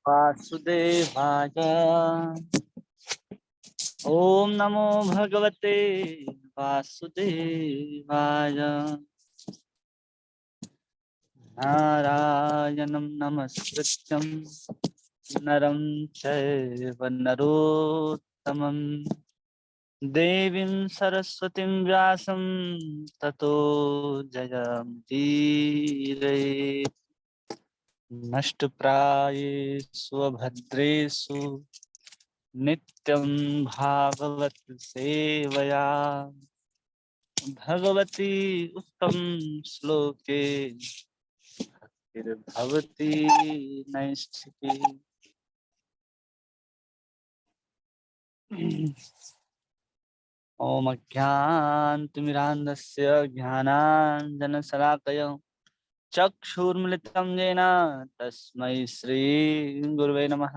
वासुदेवाय। ओम नमो भगवते वासुदेवाय। नारायणं नमस्कृत्यं नरं चैव नरोत्तमं देवीं सरस्वतीं व्यासं ततो जयमुदीरये। नष्टप्रायेषु भद्रेषु नित्यं भागवत सेवया भगवती उत्तम श्लोके भवती नैष्ठिकी। ओम अज्ञानतिमिरान्धस्य ज्ञानाञ्जनशलाकया चक्षुर्मिलितं येन तस्मै श्रीगुरवे नमः।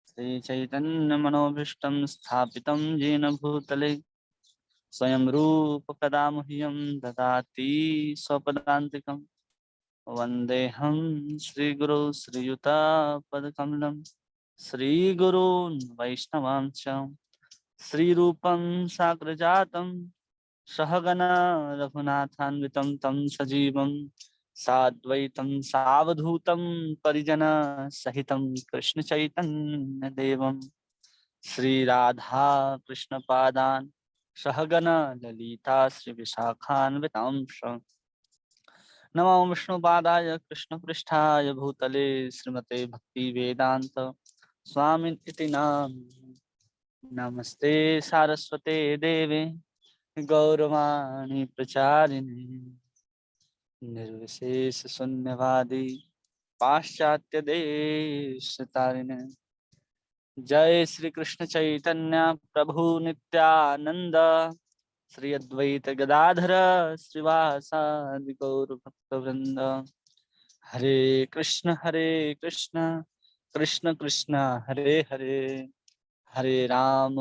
श्रीचैतन्यमनोभीष्टं स्थापितं येन भूतले स्वयं रूप कदा मह्यं ददाति स्वपदान्तिकं। वन्देऽहं श्रीगुरौ श्रीयुतापदकमलं श्रीगुरून् वैष्णवांश्च श्रीरूपं साग्रजातं सहगणा रघुनाथान्वितं तं सजीवं साद्वैतं सावधूतं परिजनसहितं कृष्णचैतन्यदेवं श्रीराधा कृष्णपादान् सहगणा ललिता श्रीविशाखान्वितांश। नमो विष्णुपादाय कृष्णपृष्ठाय भूतले श्रीमते भक्तिवेदान्त स्वामिनिति नामिने। नमस्ते सारस्वते देवे गौरवाणी प्रचारिणे निर्विशेष शून्यवादी पाश्चात्य देश तारिणे। जय श्री कृष्ण चैतन्य प्रभु नित्यानंद श्री अद्वैत गदाधर श्रीवासादि गौर भक्तवृंद। हरे कृष्ण कृष्ण कृष्ण हरे हरे, हरे राम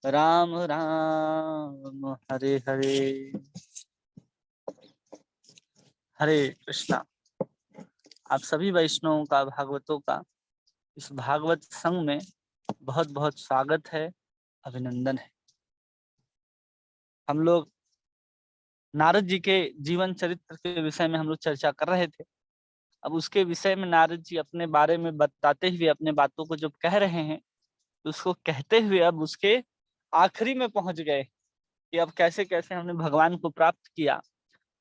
राम राम हरे हरे। हरे कृष्णा। आप सभी वैष्णवों का, भागवतों का इस भागवत संघ में बहुत बहुत स्वागत है, अभिनंदन है। हम लोग नारद जी के जीवन चरित्र के विषय में हम लोग चर्चा कर रहे थे। अब उसके विषय में नारद जी अपने बारे में बताते हुए, अपने बातों को जब कह रहे हैं, तो उसको कहते हुए अब उसके आखिरी में पहुंच गए कि अब कैसे कैसे हमने भगवान को प्राप्त किया।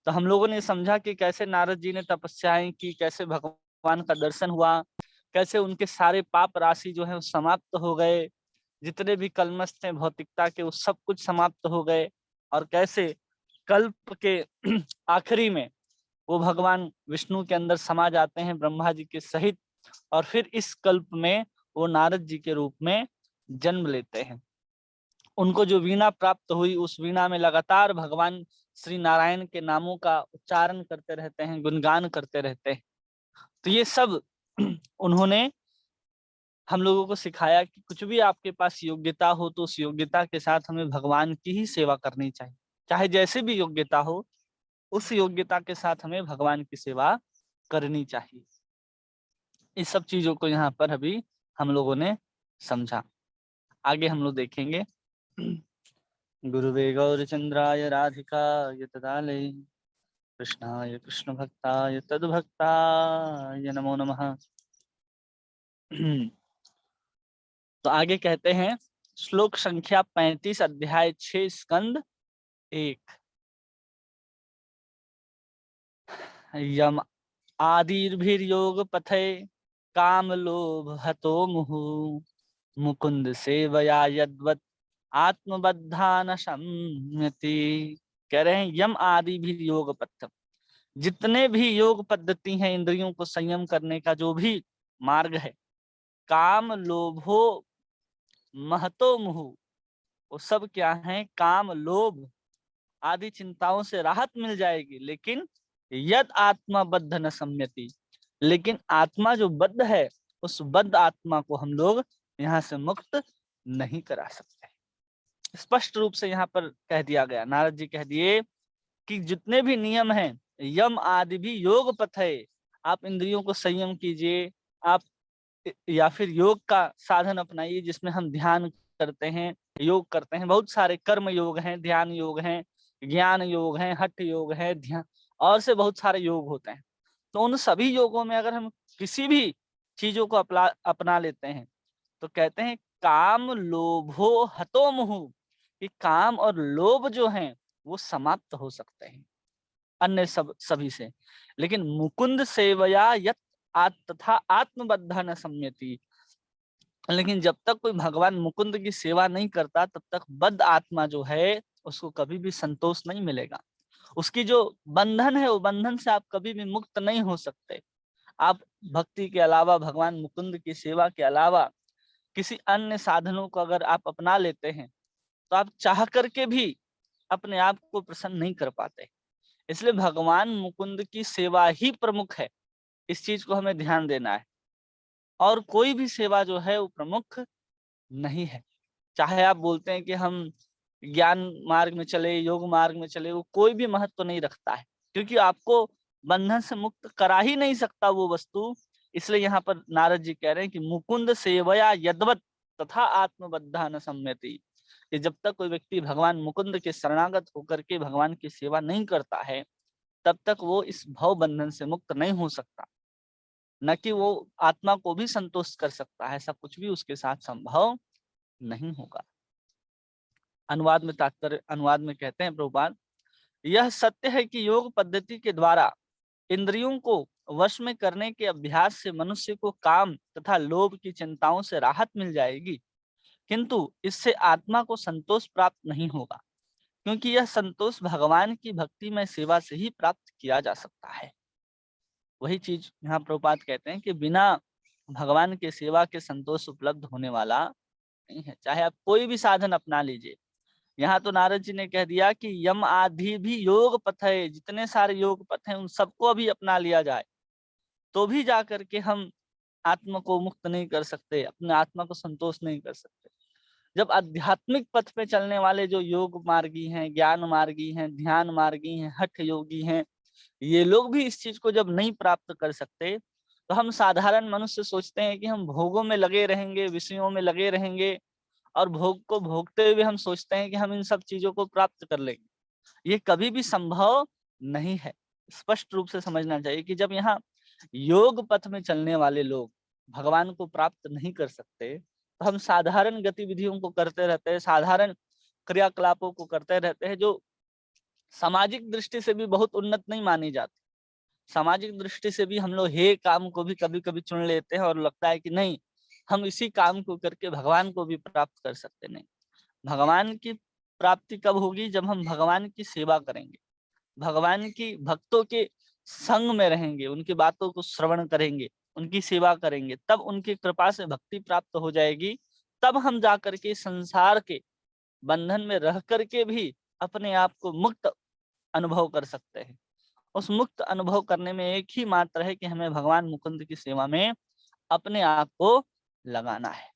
तो हम लोगों ने समझा कि कैसे नारद जी ने तपस्याएं की, कैसे भगवान का दर्शन हुआ, कैसे उनके सारे पाप राशि जो है वो समाप्त हो गए, जितने भी कलमश थे भौतिकता के वो सब कुछ समाप्त हो गए, और कैसे कल्प के आखिरी में वो भगवान विष्णु के अंदर समा जाते हैं ब्रह्मा जी के सहित, और फिर इस कल्प में वो नारद जी के रूप में जन्म लेते हैं। उनको जो वीणा प्राप्त हुई, उस वीणा में लगातार भगवान श्री नारायण के नामों का उच्चारण करते रहते हैं, गुणगान करते रहते हैं। तो ये सब उन्होंने हम लोगों को सिखाया कि कुछ भी आपके पास योग्यता हो तो उस योग्यता के साथ हमें भगवान की ही सेवा करनी चाहिए। चाहे जैसे भी योग्यता हो, उस योग्यता के साथ हमें भगवान की सेवा करनी चाहिए। इस सब चीजों को यहाँ पर अभी हम लोगों ने समझा। आगे हम लोग देखेंगे। गुरुवे गौरचंद्राय राधिकाय तदालय कृष्णाय कृष्ण भक्ताय तद्भक्ताय नमो नमः। तो आगे कहते हैं, श्लोक संख्या 35, अध्याय 6, स्कंद 1। यम आदिर्भिर्योग पथे काम लोभ हतो मुहु मुकुंद सेवया यद्वत् आत्मबद्धा न शम्यति। कह रहे हैं यम आदि भी योग पथ, जितने भी योग पद्धति हैं इंद्रियों को संयम करने का जो भी मार्ग है, काम लोभो महतो मुहु, वो सब क्या है? काम लोभ आदि चिंताओं से राहत मिल जाएगी, लेकिन यद आत्मा बद्ध न सम्यति, लेकिन आत्मा जो बद्ध है, उस बद्ध आत्मा को हम लोग यहाँ से मुक्त नहीं करा सकते। स्पष्ट रूप से यहाँ पर कह दिया गया, नारद जी कह दिए कि जितने भी नियम हैं, यम आदि भी योग पथ है। आप इंद्रियों को संयम कीजिए, आप या फिर योग का साधन अपनाइए जिसमें हम ध्यान करते हैं, योग करते हैं। बहुत सारे कर्म योग हैं, ध्यान योग हैं, ज्ञान योग हैं, हठ योग है, ध्यान और से बहुत सारे योग होते हैं। तो उन सभी योगों में अगर हम किसी भी चीजों को अपना लेते हैं तो कहते हैं काम लोभो हतो मुहु, कि काम और लोभ जो हैं वो समाप्त हो सकते हैं अन्य सभी से। लेकिन मुकुंद सेवया यत तथा आत्मबद्धा न सम्यति, लेकिन जब तक कोई भगवान मुकुंद की सेवा नहीं करता तब तक बद्ध आत्मा जो है उसको कभी भी संतोष नहीं मिलेगा। उसकी जो बंधन है वो बंधन से आप कभी भी मुक्त नहीं हो सकते। आप भक्ति के अलावा, भगवान मुकुंद की सेवा के अलावा किसी अन्य साधनों को अगर आप अपना लेते हैं तो आप चाह करके भी अपने आप को प्रसन्न नहीं कर पाते। इसलिए भगवान मुकुंद की सेवा ही प्रमुख है, इस चीज को हमें ध्यान देना है। और कोई भी सेवा जो है वो प्रमुख नहीं है। चाहे आप बोलते हैं कि हम ज्ञान मार्ग में चले, योग मार्ग में चले, वो कोई भी महत्व नहीं रखता है, क्योंकि आपको बंधन से मुक्त करा ही नहीं सकता वो वस्तु। इसलिए यहाँ पर नारद जी कह रहे हैं कि मुकुंद सेवया यदवत तथा आत्मबद्धा न सम्यति, कि जब तक कोई व्यक्ति भगवान मुकुंद के शरणागत होकर के भगवान की सेवा नहीं करता है तब तक वो इस भव बंधन से मुक्त नहीं हो सकता। न कि वो आत्मा को भी संतुष्ट कर सकता है, ऐसा कुछ भी उसके साथ संभव नहीं होगा। अनुवाद में तात्पर्य, अनुवाद में कहते हैं प्रभुपाद, यह सत्य है कि योग पद्धति के द्वारा इंद्रियों को वश में करने के अभ्यास से मनुष्य को काम तथा लोभ की चिंताओं से राहत मिल जाएगी, किंतु इससे आत्मा को संतोष प्राप्त नहीं होगा, क्योंकि यह संतोष भगवान की भक्ति में सेवा से ही प्राप्त किया जा सकता है। वही चीज यहाँ प्रभुपाद कहते हैं कि बिना भगवान के सेवा के संतोष उपलब्ध होने वाला नहीं है। चाहे आप कोई भी साधन अपना लीजिए, यहाँ तो नारद जी ने कह दिया कि यम आदि भी योग पथ है, जितने सारे योग पथ हैं उन सबको अभी अपना लिया जाए तो भी जा करके हम आत्मा को मुक्त नहीं कर सकते, अपने आत्मा को संतोष नहीं कर सकते। जब आध्यात्मिक पथ पे चलने वाले जो योग मार्गी हैं, ज्ञान मार्गी हैं, ध्यान मार्गी हैं, हठ योगी हैं, ये लोग भी इस चीज को जब नहीं प्राप्त कर सकते तो हम साधारण मनुष्य सोचते हैं कि हम भोगों में लगे रहेंगे, विषयों में लगे रहेंगे और भोग को भोगते हुए हम सोचते हैं कि हम इन सब चीजों को प्राप्त कर लेंगे। ये कभी भी संभव नहीं है। स्पष्ट रूप से समझना चाहिए कि जब यहाँ योग पथ में चलने वाले लोग भगवान को प्राप्त नहीं कर सकते तो हम साधारण गतिविधियों को करते रहते हैं, साधारण क्रियाकलापों को करते रहते हैं जो सामाजिक दृष्टि से भी बहुत उन्नत नहीं मानी जाती। सामाजिक दृष्टि से भी हम लोग हे काम को भी कभी कभी चुन लेते हैं और लगता है कि नहीं, हम इसी काम को करके भगवान को भी प्राप्त कर सकते। नहीं, भगवान की प्राप्ति कब होगी? जब हम भगवान की सेवा करेंगे, भगवान की भक्तों के संग में रहेंगे, उनकी बातों को श्रवण करेंगे, उनकी सेवा करेंगे, तब उनकी कृपा से भक्ति प्राप्त हो जाएगी। तब हम जा करके संसार के बंधन में रह करके भी अपने आप को मुक्त अनुभव कर सकते हैं। उस मुक्त अनुभव करने में एक ही मात्र है कि हमें भगवान मुकुंद की सेवा में अपने आप को लगाना है।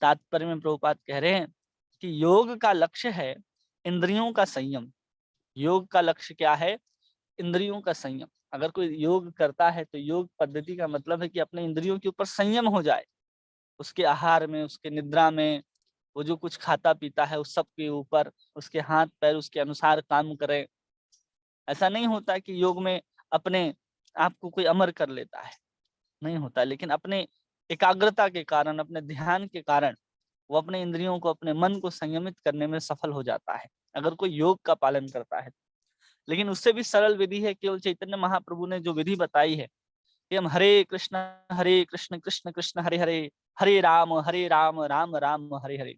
तात्पर्य में प्रभुपाद कह रहे हैं कि योग का लक्ष्य है इंद्रियों का संयम। योग का लक्ष्य क्या है? इंद्रियों का संयम। अगर कोई योग करता है तो योग पद्धति का मतलब है कि अपने इंद्रियों के ऊपर संयम हो जाए, उसके आहार में, उसके निद्रा में, वो जो कुछ खाता पीता है उस सब के ऊपर उसके हाथ पैर उसके अनुसार काम करे। ऐसा नहीं होता कि योग में अपने आप को कोई अमर कर लेता है, नहीं होता, लेकिन अपने एकाग्रता के कारण, अपने ध्यान के कारण वो अपने इंद्रियों को, अपने मन को संयमित करने में सफल हो जाता है अगर कोई योग का पालन करता है। लेकिन उससे भी सरल विधि है, केवल चैतन्य महाप्रभु ने जो विधि बताई है कि हम हरे कृष्ण कृष्ण कृष्ण हरे हरे, हरे राम राम राम हरे हरे,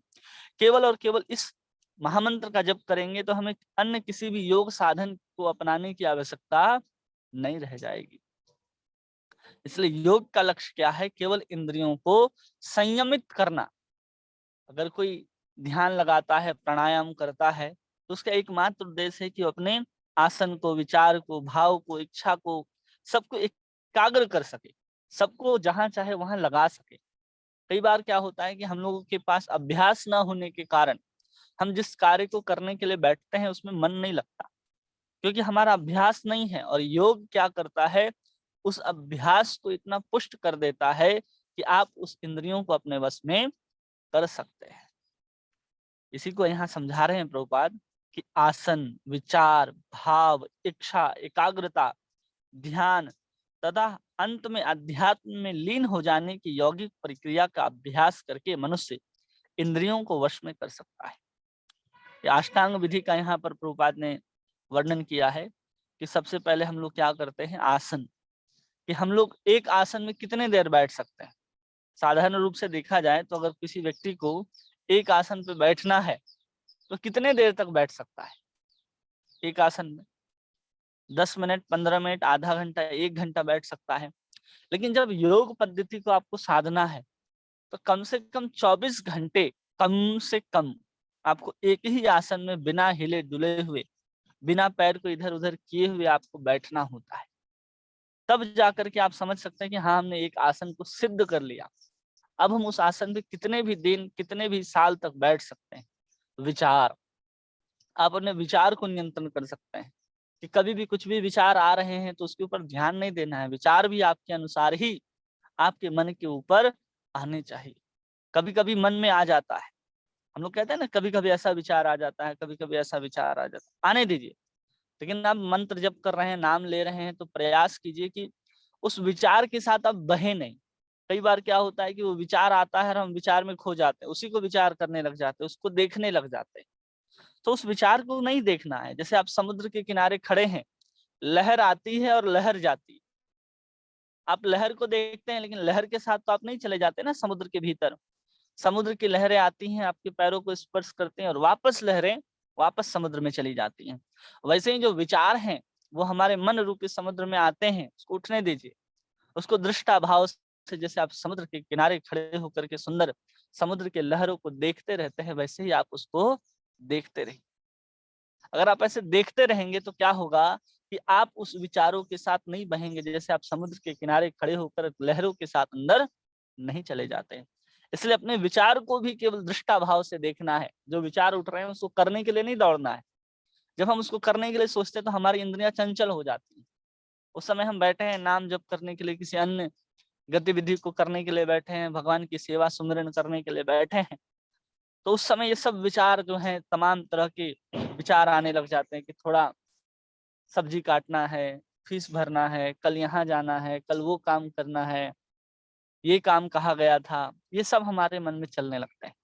केवल और केवल इस महामंत्र का जप करेंगे तो हमें अन्य किसी भी योग साधन को अपनाने की आवश्यकता नहीं रह जाएगी। इसलिए योग का लक्ष्य क्या है? केवल इंद्रियों को संयमित करना। अगर कोई ध्यान लगाता है, प्राणायाम करता है तो उसका एकमात्र उद्देश्य है कि वो अपने आसन को, विचार को, भाव को, इच्छा को, सबको एकाग्र कर सके, सबको जहां चाहे वहां लगा सके। कई बार क्या होता है कि हम लोगों के पास अभ्यास न होने के कारण हम जिस कार्य को करने के लिए बैठते हैं उसमें मन नहीं लगता, क्योंकि हमारा अभ्यास नहीं है। और योग क्या करता है? उस अभ्यास को इतना पुष्ट कर देता है कि आप उस इंद्रियों को अपने वश में कर सकते हैं। इसी को यहाँ समझा रहे हैं प्रभुपाद कि आसन, विचार, भाव, इच्छा, एकाग्रता, ध्यान तथा अंत में अध्यात्म में लीन हो जाने की यौगिक प्रक्रिया का अभ्यास करके मनुष्य इंद्रियों को वश में कर सकता है। ये अष्टांग विधि का यहाँ पर प्रभुपाद ने वर्णन किया है कि सबसे पहले हम लोग क्या करते हैं, आसन, कि हम लोग एक आसन में कितने देर बैठ सकते हैं। साधारण रूप से देखा जाए तो अगर किसी व्यक्ति को एक आसन पे बैठना है तो कितने देर तक बैठ सकता है एक आसन में? 10 मिनट, 15 मिनट, आधा घंटा, 1 घंटा बैठ सकता है। लेकिन जब योग पद्धति को आपको साधना है तो कम से कम 24 घंटे कम से कम आपको एक ही आसन में बिना हिले डुले हुए, बिना पैर को इधर उधर किए हुए आपको बैठना होता है। तब जाकर के आप समझ सकते हैं कि हाँ, हमने एक आसन को सिद्ध कर लिया। अब हम उस आसन पे कितने भी दिन, कितने भी साल तक बैठ सकते हैं। विचार, आप अपने विचार को नियंत्रण कर सकते हैं कि कभी भी कुछ भी विचार आ रहे हैं तो उसके ऊपर ध्यान नहीं देना है। विचार भी आपके अनुसार ही आपके मन के ऊपर आने चाहिए। कभी कभी मन में आ जाता है, हम लोग कहते हैं ना, कभी कभी ऐसा विचार आ जाता है, कभी कभी ऐसा विचार आ जाता है, आने दीजिए। लेकिन आप मंत्र जप कर रहे हैं, नाम ले रहे हैं, तो प्रयास कीजिए कि उस विचार के साथ आप बहे नहीं। कई बार क्या होता है कि वो विचार आता है और हम विचार में खो जाते हैं, उसी को विचार करने लग जाते हैं, उसको देखने लग जाते हैं। तो उस विचार को नहीं देखना है। जैसे आप समुद्र के किनारे खड़े हैं, लहर आती है और लहर जाती है। आप लहर को देखते हैं लेकिन लहर के साथ तो आप नहीं चले जाते ना समुद्र के भीतर। समुद्र की लहरें आती हैं, आपके पैरों को स्पर्श करते हैं और वापस लहरें वापस समुद्र में चली जाती हैं। वैसे ही जो विचार हैं वो हमारे मन रूपी समुद्र में आते हैं, उसको उठने दीजिए। उसको दृष्टा भाव से, जैसे आप समुद्र के किनारे खड़े होकर के सुंदर समुद्र के लहरों को देखते रहते हैं, वैसे ही आप उसको देखते रहिए। अगर आप ऐसे देखते रहेंगे तो क्या होगा कि आप उस विचारों के साथ नहीं बहेंगे, जैसे आप समुद्र के किनारे खड़े होकर लहरों के साथ अंदर नहीं चले जाते हैं। इसलिए अपने विचार को भी केवल दृष्टा भाव से देखना है। जो विचार उठ रहे हैं उसको करने के लिए नहीं दौड़ना है। जब हम उसको करने के लिए सोचते हैं तो हमारी इंद्रियां चंचल हो जाती हैं। उस समय हम बैठे हैं नाम जप करने के लिए, किसी अन्य गतिविधि को करने के लिए बैठे हैं, भगवान की सेवा सुमिरन करने के लिए बैठे हैं, तो उस समय ये सब विचार जो हैं, तमाम तरह के विचार आने लग जाते हैं कि थोड़ा सब्जी काटना है, फीस भरना है, कल यहाँ जाना है, कल वो काम करना है, ये काम कहा गया था। ये सब हमारे मन में चलने लगते हैं।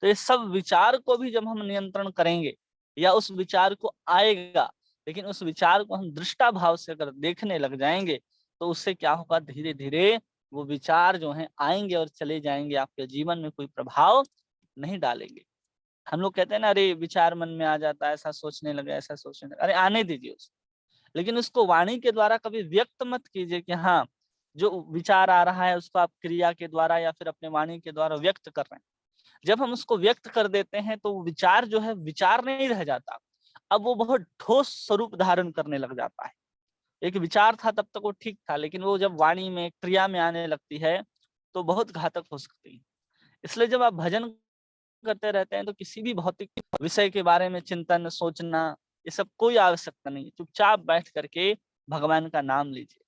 तो ये सब विचार को भी जब हम नियंत्रण करेंगे, या उस विचार को आएगा, लेकिन उस विचार को हम दृष्टा भाव से अगर देखने लग जाएंगे, तो उससे क्या होगा, धीरे धीरे वो विचार जो हैं आएंगे और चले जाएंगे, आपके जीवन में कोई प्रभाव नहीं डालेंगे। हम लोग कहते हैं ना, अरे विचार मन में आ जाता है, ऐसा सोचने लगे, ऐसा सोचने लगे, अरे आने दीजिए उसको। लेकिन उसको वाणी के द्वारा कभी व्यक्त मत कीजिए कि हाँ, जो विचार आ रहा है उसको आप क्रिया के द्वारा या फिर अपने वाणी के द्वारा व्यक्त कर रहे हैं। जब हम उसको व्यक्त कर देते हैं तो विचार जो है विचार नहीं रह जाता, अब वो बहुत ठोस स्वरूप धारण करने लग जाता है। एक विचार था तब तक वो ठीक था, लेकिन वो जब वाणी में, क्रिया में आने लगती है तो बहुत घातक हो सकती है। इसलिए जब आप भजन करते रहते हैं तो किसी भी भौतिक विषय के बारे में चिंतन, सोचना, ये सब कोई आवश्यकता नहीं है। चुपचाप बैठ करके भगवान का नाम लीजिए।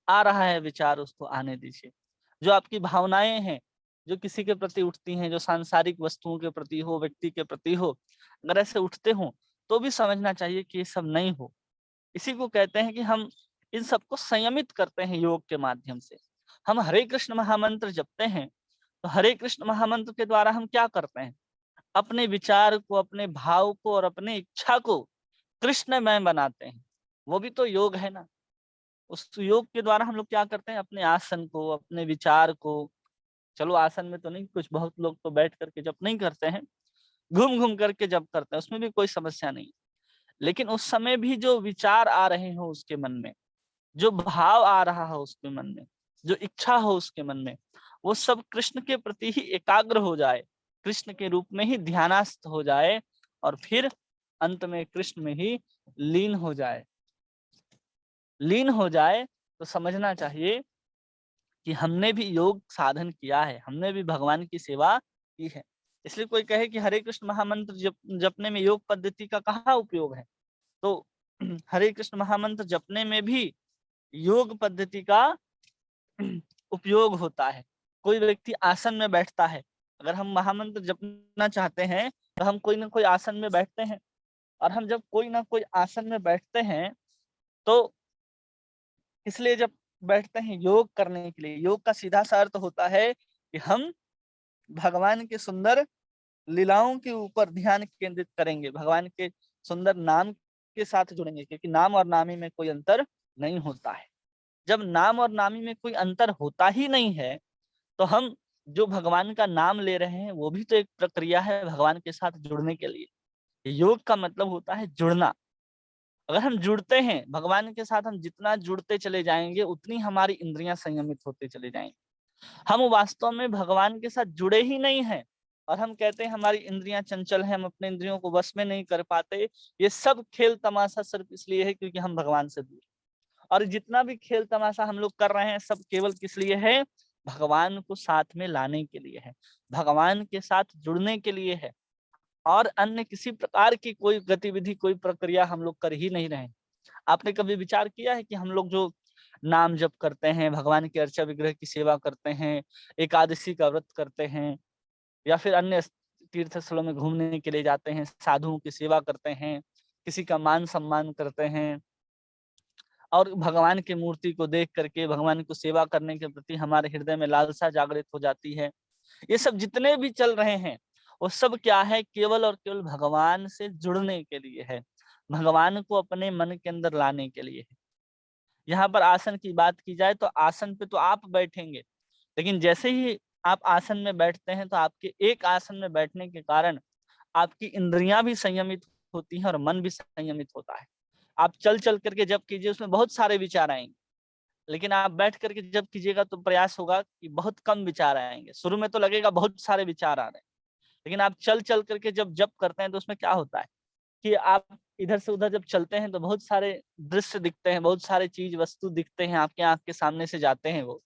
आ रहा है विचार, उसको आने दीजिए। जो आपकी भावनाएं हैं, जो किसी के प्रति उठती हैं, जो सांसारिक वस्तुओं के प्रति हो, व्यक्ति के प्रति हो, अगर ऐसे उठते हो तो भी समझना चाहिए कि ये सब नहीं हो। इसी को कहते हैं कि हम इन सबको संयमित करते हैं योग के माध्यम से। हम हरे कृष्ण महामंत्र जपते हैं, तो हरे कृष्ण महामंत्र के द्वारा हम क्या करते हैं, अपने विचार को, अपने भाव को और अपनी इच्छा को कृष्णमय बनाते हैं। वो भी तो योग है ना। उस योग के द्वारा हम लोग क्या करते हैं, अपने आसन को, अपने विचार को, चलो आसन में तो नहीं, कुछ बहुत लोग तो बैठ करके जप नहीं करते हैं, घूम घूम करके जप करते हैं, उसमें भी कोई समस्या नहीं। लेकिन उस समय भी जो विचार आ रहे हो उसके मन में, जो भाव आ रहा हो उसके मन में, जो इच्छा हो उसके मन में, वो सब कृष्ण के प्रति ही एकाग्र हो जाए, कृष्ण के रूप में ही ध्यानास्थ हो जाए, और फिर अंत में कृष्ण में ही लीन हो जाए। लीन हो जाए तो समझना चाहिए कि हमने भी योग साधन किया है, हमने भी भगवान की सेवा की है। इसलिए कोई कहे कि हरे कृष्ण महामंत्र जपने में योग पद्धति का कहाँ उपयोग है, तो हरे कृष्ण महामंत्र जपने में भी योग पद्धति का उपयोग होता है। कोई व्यक्ति आसन में बैठता है, अगर हम महामंत्र जपना चाहते हैं तो हम कोई ना कोई आसन में बैठते हैं, और हम जब कोई ना कोई आसन में बैठते हैं तो इसलिए जब बैठते हैं योग करने के लिए, योग का सीधा सा अर्थ होता है कि हम भगवान के सुंदर लीलाओं के ऊपर ध्यान केंद्रित करेंगे, भगवान के सुंदर नाम के साथ जुड़ेंगे, क्योंकि नाम और नामी में कोई अंतर नहीं होता है। जब नाम और नामी में कोई अंतर होता ही नहीं है, तो हम जो भगवान का नाम ले रहे हैं वो भी तो एक प्रक्रिया है भगवान के साथ जुड़ने के लिए। योग का मतलब होता है जुड़ना। अगर हम जुड़ते हैं भगवान के साथ, हम जितना जुड़ते चले जाएंगे उतनी हमारी इंद्रियां संयमित होते चले जाएंगे। हम वास्तव में भगवान के साथ जुड़े ही नहीं हैं, और हम कहते हैं हमारी इंद्रियां चंचल हैं, हम अपने इंद्रियों को वश में नहीं कर पाते। ये सब खेल तमाशा सिर्फ इसलिए है क्योंकि हम भगवान से दूर। और जितना भी खेल तमाशा हम लोग कर रहे हैं सब केवल किस लिए है? भगवान को साथ में लाने के लिए है, भगवान के साथ जुड़ने के लिए है। और अन्य किसी प्रकार की कोई गतिविधि, कोई प्रक्रिया हम लोग कर ही नहीं रहे हैं। आपने कभी विचार किया है कि हम लोग जो नाम जप करते हैं, भगवान के अर्चा विग्रह की सेवा करते हैं, एकादशी का व्रत करते हैं, या फिर अन्य तीर्थ स्थलों में घूमने के लिए जाते हैं, साधुओं की सेवा करते हैं, किसी का मान सम्मान करते हैं, और भगवान की मूर्ति को देख करके भगवान को सेवा करने के प्रति हमारे हृदय में लालसा जागृत हो जाती है। ये सब जितने भी चल रहे हैं वो सब क्या है? केवल और केवल भगवान से जुड़ने के लिए है, भगवान को अपने मन के अंदर लाने के लिए है। यहाँ पर आसन की बात की जाए तो आसन पे तो आप बैठेंगे, लेकिन जैसे ही आप आसन में बैठते हैं तो आपके एक आसन में बैठने के कारण आपकी इंद्रियां भी संयमित होती हैं और मन भी संयमित होता है। आप चल चल करके जब कीजिए उसमें बहुत सारे विचार आएंगे, लेकिन आप बैठ करके जब कीजिएगा तो प्रयास होगा कि बहुत कम विचार आएंगे। शुरू में तो लगेगा बहुत सारे विचार आ रहे हैं, लेकिन आप चल चल करके जब जप करते हैं तो उसमें क्या होता है कि आप इधर से उधर जब चलते हैं तो बहुत सारे दृश्य दिखते हैं, बहुत सारे चीज वस्तु दिखते हैं, आपके आंख के सामने से जाते हैं वो,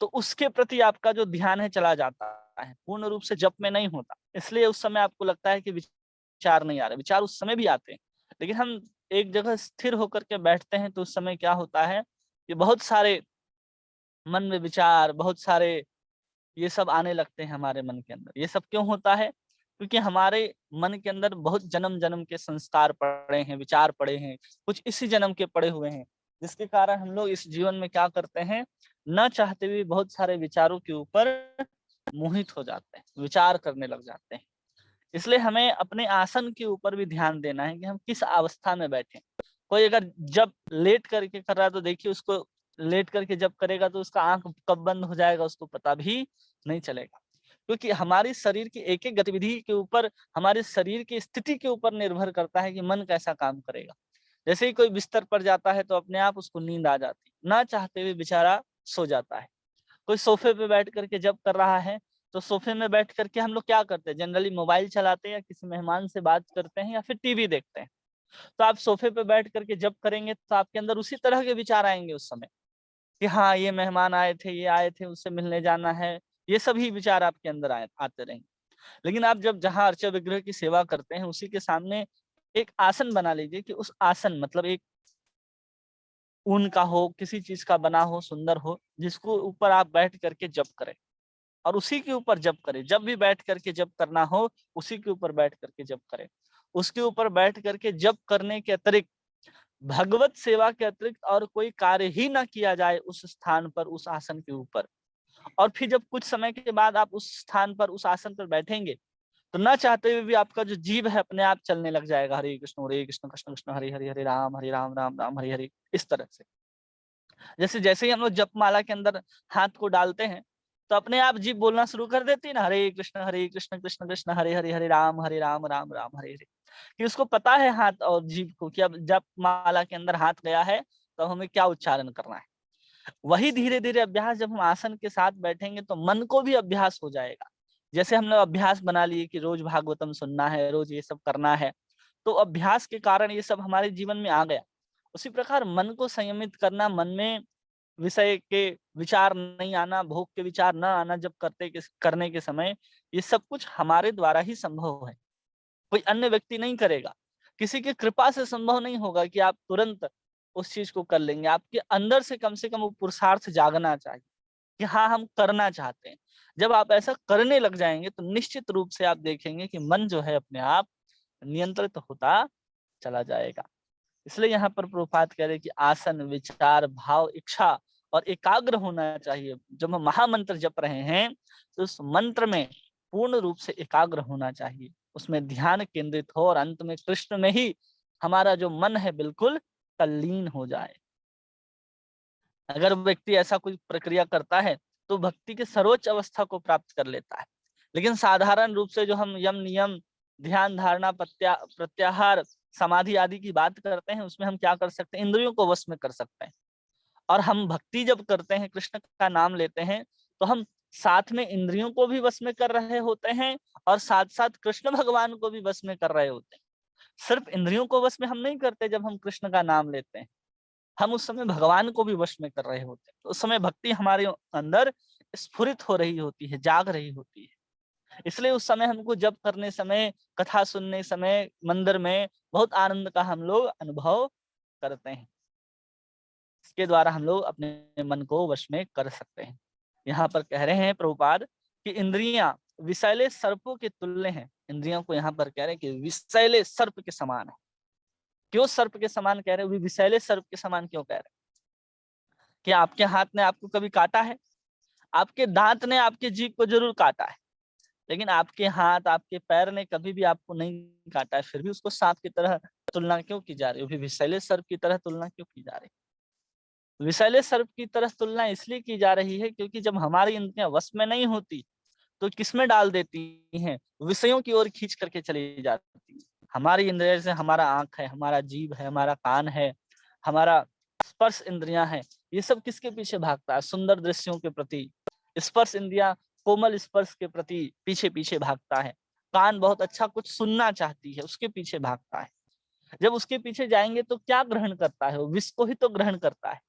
तो उसके प्रति आपका जो ध्यान है चला जाता है, पूर्ण रूप से जप में नहीं होता। इसलिए उस समय आपको लगता है कि विचार नहीं आ रहे। विचार उस समय भी आते हैं, लेकिन हम एक जगह स्थिर होकर के बैठते हैं तो उस समय क्या होता है कि बहुत सारे मन में विचार, बहुत सारे ये सब आने लगते हैं हमारे मन के अंदर। ये सब क्यों होता है? क्योंकि हमारे मन के अंदर बहुत जन्म जन्म के संस्कार पड़े हैं, विचार पड़े हैं, कुछ इसी जन्म के पड़े हुए हैं, जिसके कारण हम लोग इस जीवन में क्या करते हैं, न चाहते हुए बहुत सारे विचारों के ऊपर मोहित हो जाते हैं, विचार करने लग जाते हैं। इसलिए हमें अपने आसन के ऊपर भी ध्यान देना है कि हम किस अवस्था में बैठे। कोई अगर जब लेट करके कर रहा है तो देखिए उसको, लेट करके जब करेगा तो उसका आंख कब बंद हो जाएगा उसको पता भी नहीं चलेगा, क्योंकि हमारी शरीर की एक एक गतिविधि के ऊपर, हमारे शरीर की स्थिति के ऊपर निर्भर करता है कि मन कैसा काम करेगा। जैसे ही कोई बिस्तर पर जाता है तो अपने आप उसको नींद आ जाती है, ना चाहते हुए बेचारा सो जाता है। कोई सोफे पे बैठ करके जब कर रहा है तो सोफे में बैठ करके हम लोग क्या करते हैं, जनरली मोबाइल चलाते हैं या किसी मेहमान से बात करते हैं या फिर टीवी देखते हैं। तो आप सोफे पे बैठ करके जब करेंगे तो आपके अंदर उसी तरह के विचार आएंगे उस समय कि हाँ ये मेहमान आए थे, ये आए थे, उससे मिलने जाना है, ये सभी विचार आपके अंदर आते रहेंगे। लेकिन आप जब जहाँ अर्चा विग्रह की सेवा करते हैं उसी के सामने एक आसन बना लीजिए कि उस आसन मतलब एक ऊन का हो, किसी चीज का बना हो, सुंदर हो, जिसको ऊपर आप बैठ करके जप करें, और उसी के ऊपर जप करें। जब भी बैठ करके जप करना हो उसी के ऊपर बैठ करके जप करें। उसके ऊपर बैठ करके जप करने के अतिरिक्त, भगवत सेवा के अतिरिक्त और कोई कार्य ही ना किया जाए उस स्थान पर, उस आसन के ऊपर। और फिर जब कुछ समय के बाद आप उस स्थान पर, उस आसन पर बैठेंगे तो ना चाहते हुए भी आपका जो जीव है अपने आप चलने लग जाएगा, हरे कृष्ण कृष्ण कृष्ण हरे हरे, हरे राम राम राम हरे हरे, इस तरह से। जैसे जैसे ही हम लोग जपमाला के अंदर हाथ को डालते हैं तो अपने आप जीभ बोलना शुरू कर देती है ना, हरे कृष्ण कृष्ण कृष्ण हरे हरे, हरे राम राम राम हरे हरे। कि उसको पता है हाथ और जीभ को कि अब जपमाला के अंदर हाथ गया है तो हमें क्या उच्चारण करना है। वही धीरे धीरे अभ्यास जब हम आसन के साथ बैठेंगे तो मन को भी अभ्यास हो जाएगा। जैसे हम लोग अभ्यास बना लिए कि रोज भागवतम सुनना है, रोज ये सब करना है, तो अभ्यास के कारण ये सब हमारे जीवन में आ गया। उसी प्रकार मन को संयमित करना, मन में विषय के विचार नहीं आना, भोग के विचार न आना, जब करने के समय, ये सब कुछ हमारे द्वारा ही संभव है, कोई अन्य व्यक्ति नहीं करेगा। किसी की कृपा से संभव नहीं होगा कि आप तुरंत उस चीज को कर लेंगे। आपके अंदर से कम वो पुरुषार्थ जागना चाहिए कि हाँ, हम करना चाहते हैं। जब आप ऐसा करने लग जाएंगे तो निश्चित रूप से आप देखेंगे कि मन जो है अपने आप नियंत्रित होता चला जाएगा। इसलिए यहाँ पर प्रभुपाद कह रहे हैं कि आसन, विचार, भाव, इच्छा और एकाग्र होना चाहिए। जब हम महामंत्र जप रहे हैं तो उस मंत्र में पूर्ण रूप से एकाग्र होना चाहिए, उसमें ध्यान केंद्रित हो और अंत में कृष्ण में ही हमारा जो मन है बिल्कुल तल्लीन हो जाए। अगर व्यक्ति ऐसा कोई प्रक्रिया करता है तो भक्ति के सर्वोच्च अवस्था को प्राप्त कर लेता है। लेकिन साधारण रूप से जो हम यम नियम, ध्यान, धारणा, प्रत्याहार, समाधि आदि की बात करते हैं, उसमें हम क्या कर सकते हैं? इंद्रियों को वश में कर सकते हैं। और हम भक्ति जब करते हैं, कृष्ण का नाम लेते हैं, तो हम साथ में इंद्रियों को भी वश में कर रहे होते हैं और साथ साथ कृष्ण भगवान को भी वश में कर रहे होते हैं। सिर्फ इंद्रियों को वश में हम नहीं करते जब हम कृष्ण का नाम लेते हैं, हम उस समय भगवान को भी वश में कर रहे होते हैं। तो उस समय भक्ति हमारे अंदर स्फुरित हो रही होती है, जाग रही होती है। इसलिए उस समय हमको जप करने समय, कथा सुनने समय, मंदिर में बहुत आनंद का हम लोग अनुभव करते हैं। इसके द्वारा हम लोग अपने मन को वश में कर सकते हैं। यहाँ पर कह रहे हैं प्रभुपाद कि इंद्रियां विषैले सर्पों के तुल्य हैं। इंद्रियों को यहाँ पर कह रहे हैं कि विषैले सर्प के समान है। क्यों सर्प के समान कह रहे हैं? विषैले सर्प के समान क्यों कह रहे हैं? कि आपके हाथ ने आपको कभी काटा है? आपके दांत ने आपके जीभ को जरूर काटा है, लेकिन आपके हाथ, आपके पैर ने कभी भी आपको नहीं काटा है। फिर भी उसको सांप की तरह तुलना क्यों की जा रही है? विषैले सर्प की तरह तुलना क्यों की जा रही है? विषैले सर्प की तरह तुलना इसलिए की जा रही है क्योंकि जब हमारी इंद्रियां वश में नहीं होती तो किसमें डाल देती हैं? विषयों की ओर खींच करके चली जाती है। हमारी इंद्रिय जैसे हमारा आंख है, हमारा जीभ है, हमारा कान है, हमारा स्पर्श इंद्रियां हैं, ये सब किसके पीछे भागता है? सुंदर दृश्यों के प्रति। स्पर्श इंद्रियां कोमल स्पर्श के प्रति पीछे पीछे भागता है। कान बहुत अच्छा कुछ सुनना चाहती है, उसके पीछे भागता है। जब उसके पीछे जाएंगे तो क्या ग्रहण करता है? वो विष को ही तो ग्रहण करता है।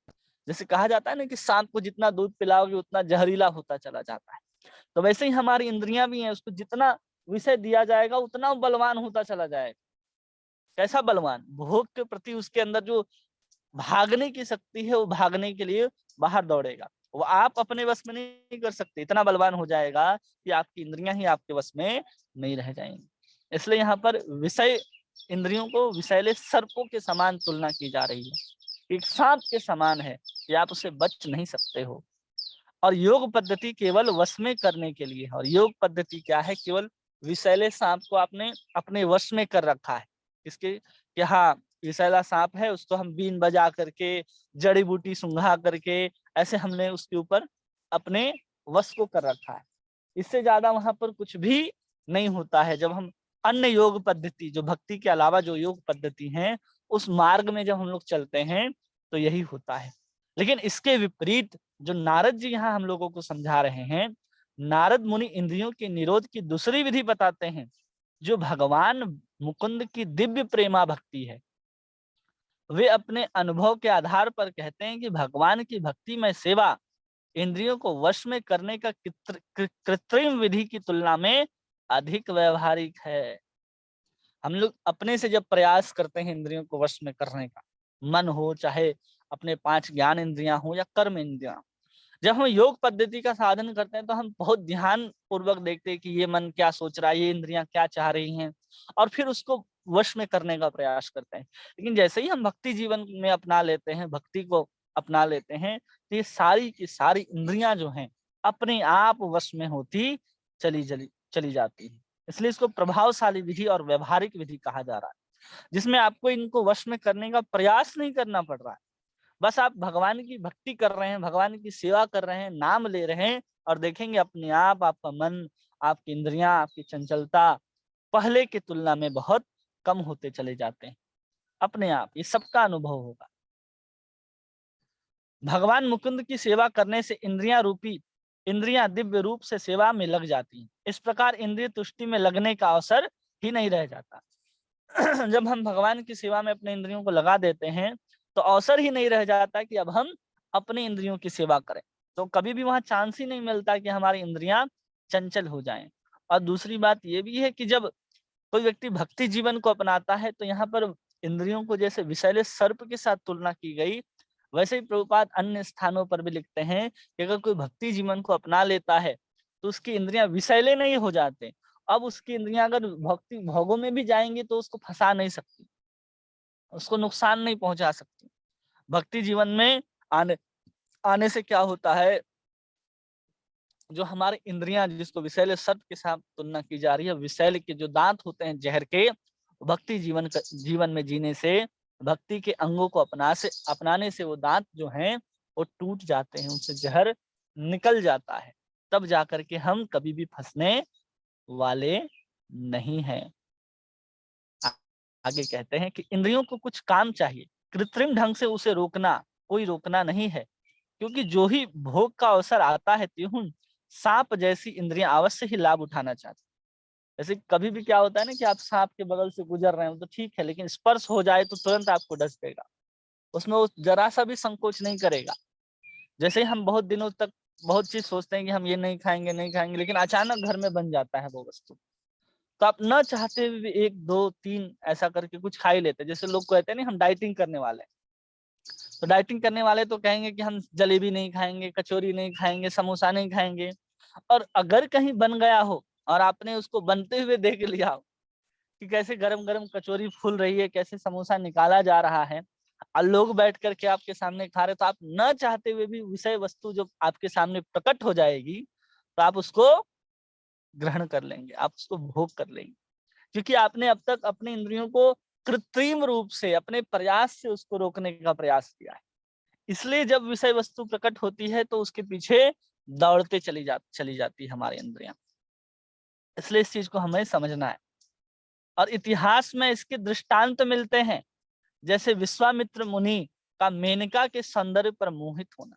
जैसे कहा जाता है ना कि सांप को जितना दूध पिलाओगे उतना जहरीला होता चला जाता है, तो वैसे ही हमारी इंद्रियां भी हैं, उसको जितना विषय दिया जाएगा उतना बलवान होता चला जाएगा। कैसा बलवान? भोग के प्रति उसके अंदर जो भागने की शक्ति है, वो भागने के लिए बाहर दौड़ेगा। वो आप अपने वश में नहीं कर सकते, इतना बलवान हो जाएगा कि आपकी इंद्रियां ही आपके वश में नहीं रह जाएंगी। इसलिए यहाँ पर विषय इंद्रियों को विषैले सर्पों के समान तुलना की जा रही है। एक सांप के समान है कि आप उससे बच नहीं सकते हो। और योग पद्धति केवल वश में करने के लिए है। और योग पद्धति क्या है? केवल विषैले सांप को आपने अपने वश में कर रखा है। इसके कि हाँ, विषैला सांप है, उसको हम बीन बजा करके, जड़ी बूटी सुंघा करके, ऐसे हमने उसके ऊपर अपने वश को कर रखा है। इससे ज्यादा वहां पर कुछ भी नहीं होता है। जब हम अन्य योग पद्धति, जो भक्ति के अलावा जो योग पद्धति है, उस मार्ग में जब हम लोग चलते हैं तो यही होता है। लेकिन इसके विपरीत जो नारद जी यहाँ हम लोगों को समझा रहे हैं, नारद मुनि इंद्रियों के निरोध की दूसरी विधि बताते हैं, जो भगवान मुकुंद की दिव्य प्रेमा भक्ति है। वे अपने अनुभव के आधार पर कहते हैं कि भगवान की भक्ति में सेवा इंद्रियों को वश में करने का कृत्रिम विधि की तुलना में अधिक व्यवहारिक है। हम लोग अपने से जब प्रयास करते हैं इंद्रियों को वश में करने का, मन हो चाहे अपने 5 ज्ञान इंद्रियां हो या कर्म इंद्रियां, जब हम योग पद्धति का साधन करते हैं तो हम बहुत ध्यान पूर्वक देखते हैं कि ये मन क्या सोच रहा है, ये इंद्रियां क्या चाह रही हैं, और फिर उसको वश में करने का प्रयास करते हैं। लेकिन जैसे ही हम भक्ति जीवन में अपना लेते हैं, भक्ति को अपना लेते हैं, तो ये सारी की सारी इंद्रियां जो हैं अपने आप वश में होती चली जाती है। इसलिए इसको प्रभावशाली विधि और व्यवहारिक विधि कहा जा रहा है, जिसमें आपको इनको वश में करने का प्रयास नहीं करना पड़ रहा है। बस आप भगवान की भक्ति कर रहे हैं, भगवान की सेवा कर रहे हैं, नाम ले रहे हैं, और देखेंगे अपने आप आपका मन, आपकी इंद्रियां, आपकी चंचलता पहले की तुलना में बहुत कम होते चले जाते हैं। अपने आप ये सबका अनुभव होगा। भगवान मुकुंद की सेवा करने से इंद्रियां दिव्य रूप से सेवा में लग जाती हैं। इस प्रकार इंद्रिय तुष्टि में लगने का अवसर ही नहीं रह जाता। जब हम भगवान की सेवा में अपने इंद्रियों को लगा देते हैं तो अवसर ही नहीं रह जाता कि अब हम अपने इंद्रियों की सेवा करें। तो कभी भी वहां चांस ही नहीं मिलता कि हमारी इंद्रियां चंचल हो जाएं। और दूसरी बात ये भी है कि जब कोई व्यक्ति भक्ति जीवन को अपनाता है तो यहाँ पर इंद्रियों को जैसे विषैले सर्प के साथ तुलना की गई, वैसे ही प्रभुपाद अन्य स्थानों पर भी लिखते हैं कि अगर कोई भक्ति जीवन को अपना लेता है तो उसकी इंद्रियां विषैले नहीं हो जाते। अब उसकी इंद्रियां अगर भक्ति भोगों में भी जाएंगी तो उसको फंसा नहीं सकती, उसको नुकसान नहीं पहुंचा सकती। भक्ति जीवन में आने आने से क्या होता है, जो हमारे इंद्रियां जिसको विषैले सर्प के साथ तुलना की जा रही है, विषैले के जो दांत होते हैं जहर के, भक्ति जीवन में जीने से, भक्ति के अंगों को अपनाने से वो दांत जो हैं वो टूट जाते हैं, उनसे जहर निकल जाता है। तब जाकर के हम कभी भी फंसने वाले नहीं हैं। आगे कहते हैं कि इंद्रियों को कुछ काम चाहिए, कृत्रिम ढंग से उसे रोकना कोई रोकना नहीं है, क्योंकि जो ही भोग का अवसर आता है त्यों सांप जैसी इंद्रियां अवश्य ही लाभ उठाना चाहती। जैसे कभी भी क्या होता है ना कि आप सांप के बगल से गुजर रहे हो तो ठीक है, लेकिन स्पर्श हो जाए तो तुरंत आपको डस देगा, उसमें वो जरा सा भी संकोच नहीं करेगा। जैसे ही हम बहुत दिनों तक बहुत चीज सोचते हैं कि हम ये नहीं खाएंगे नहीं खाएंगे, लेकिन अचानक घर में बन जाता है वो वस्तु, तो आप न चाहते हुए भी 1 2 3 ऐसा करके कुछ खा ही लेते हैं। जैसे लोग कहते हैं ना हम डाइटिंग करने वाले हैं, तो डाइटिंग करने वाले तो कहेंगे कि हम जलेबी नहीं खाएंगे, कचौरी नहीं खाएंगे, समोसा नहीं खाएंगे। और अगर कहीं बन गया हो और आपने उसको बनते हुए देख लिया हो कि कैसे गरम गरम कचौरी फूल रही है, कैसे समोसा निकाला जा रहा है, और लोग बैठ करके आपके सामने खा रहे, तो आप न चाहते हुए भी विषय वस्तु जो आपके सामने प्रकट हो जाएगी तो आप उसको ग्रहण कर लेंगे, आप उसको भोग कर लेंगे, क्योंकि आपने अब तक अपने इंद्रियों को कृत्रिम रूप से अपने प्रयास से उसको रोकने का प्रयास किया है। इसलिए जब विषय वस्तु प्रकट होती है तो उसके पीछे दौड़ते चली जाती है हमारी इंद्रियां। इसलिए इस चीज को हमें समझना है। और इतिहास में इसके दृष्टांत मिलते हैं, जैसे विश्वामित्र मुनि का मेनका के सौंदर्य पर मोहित होना।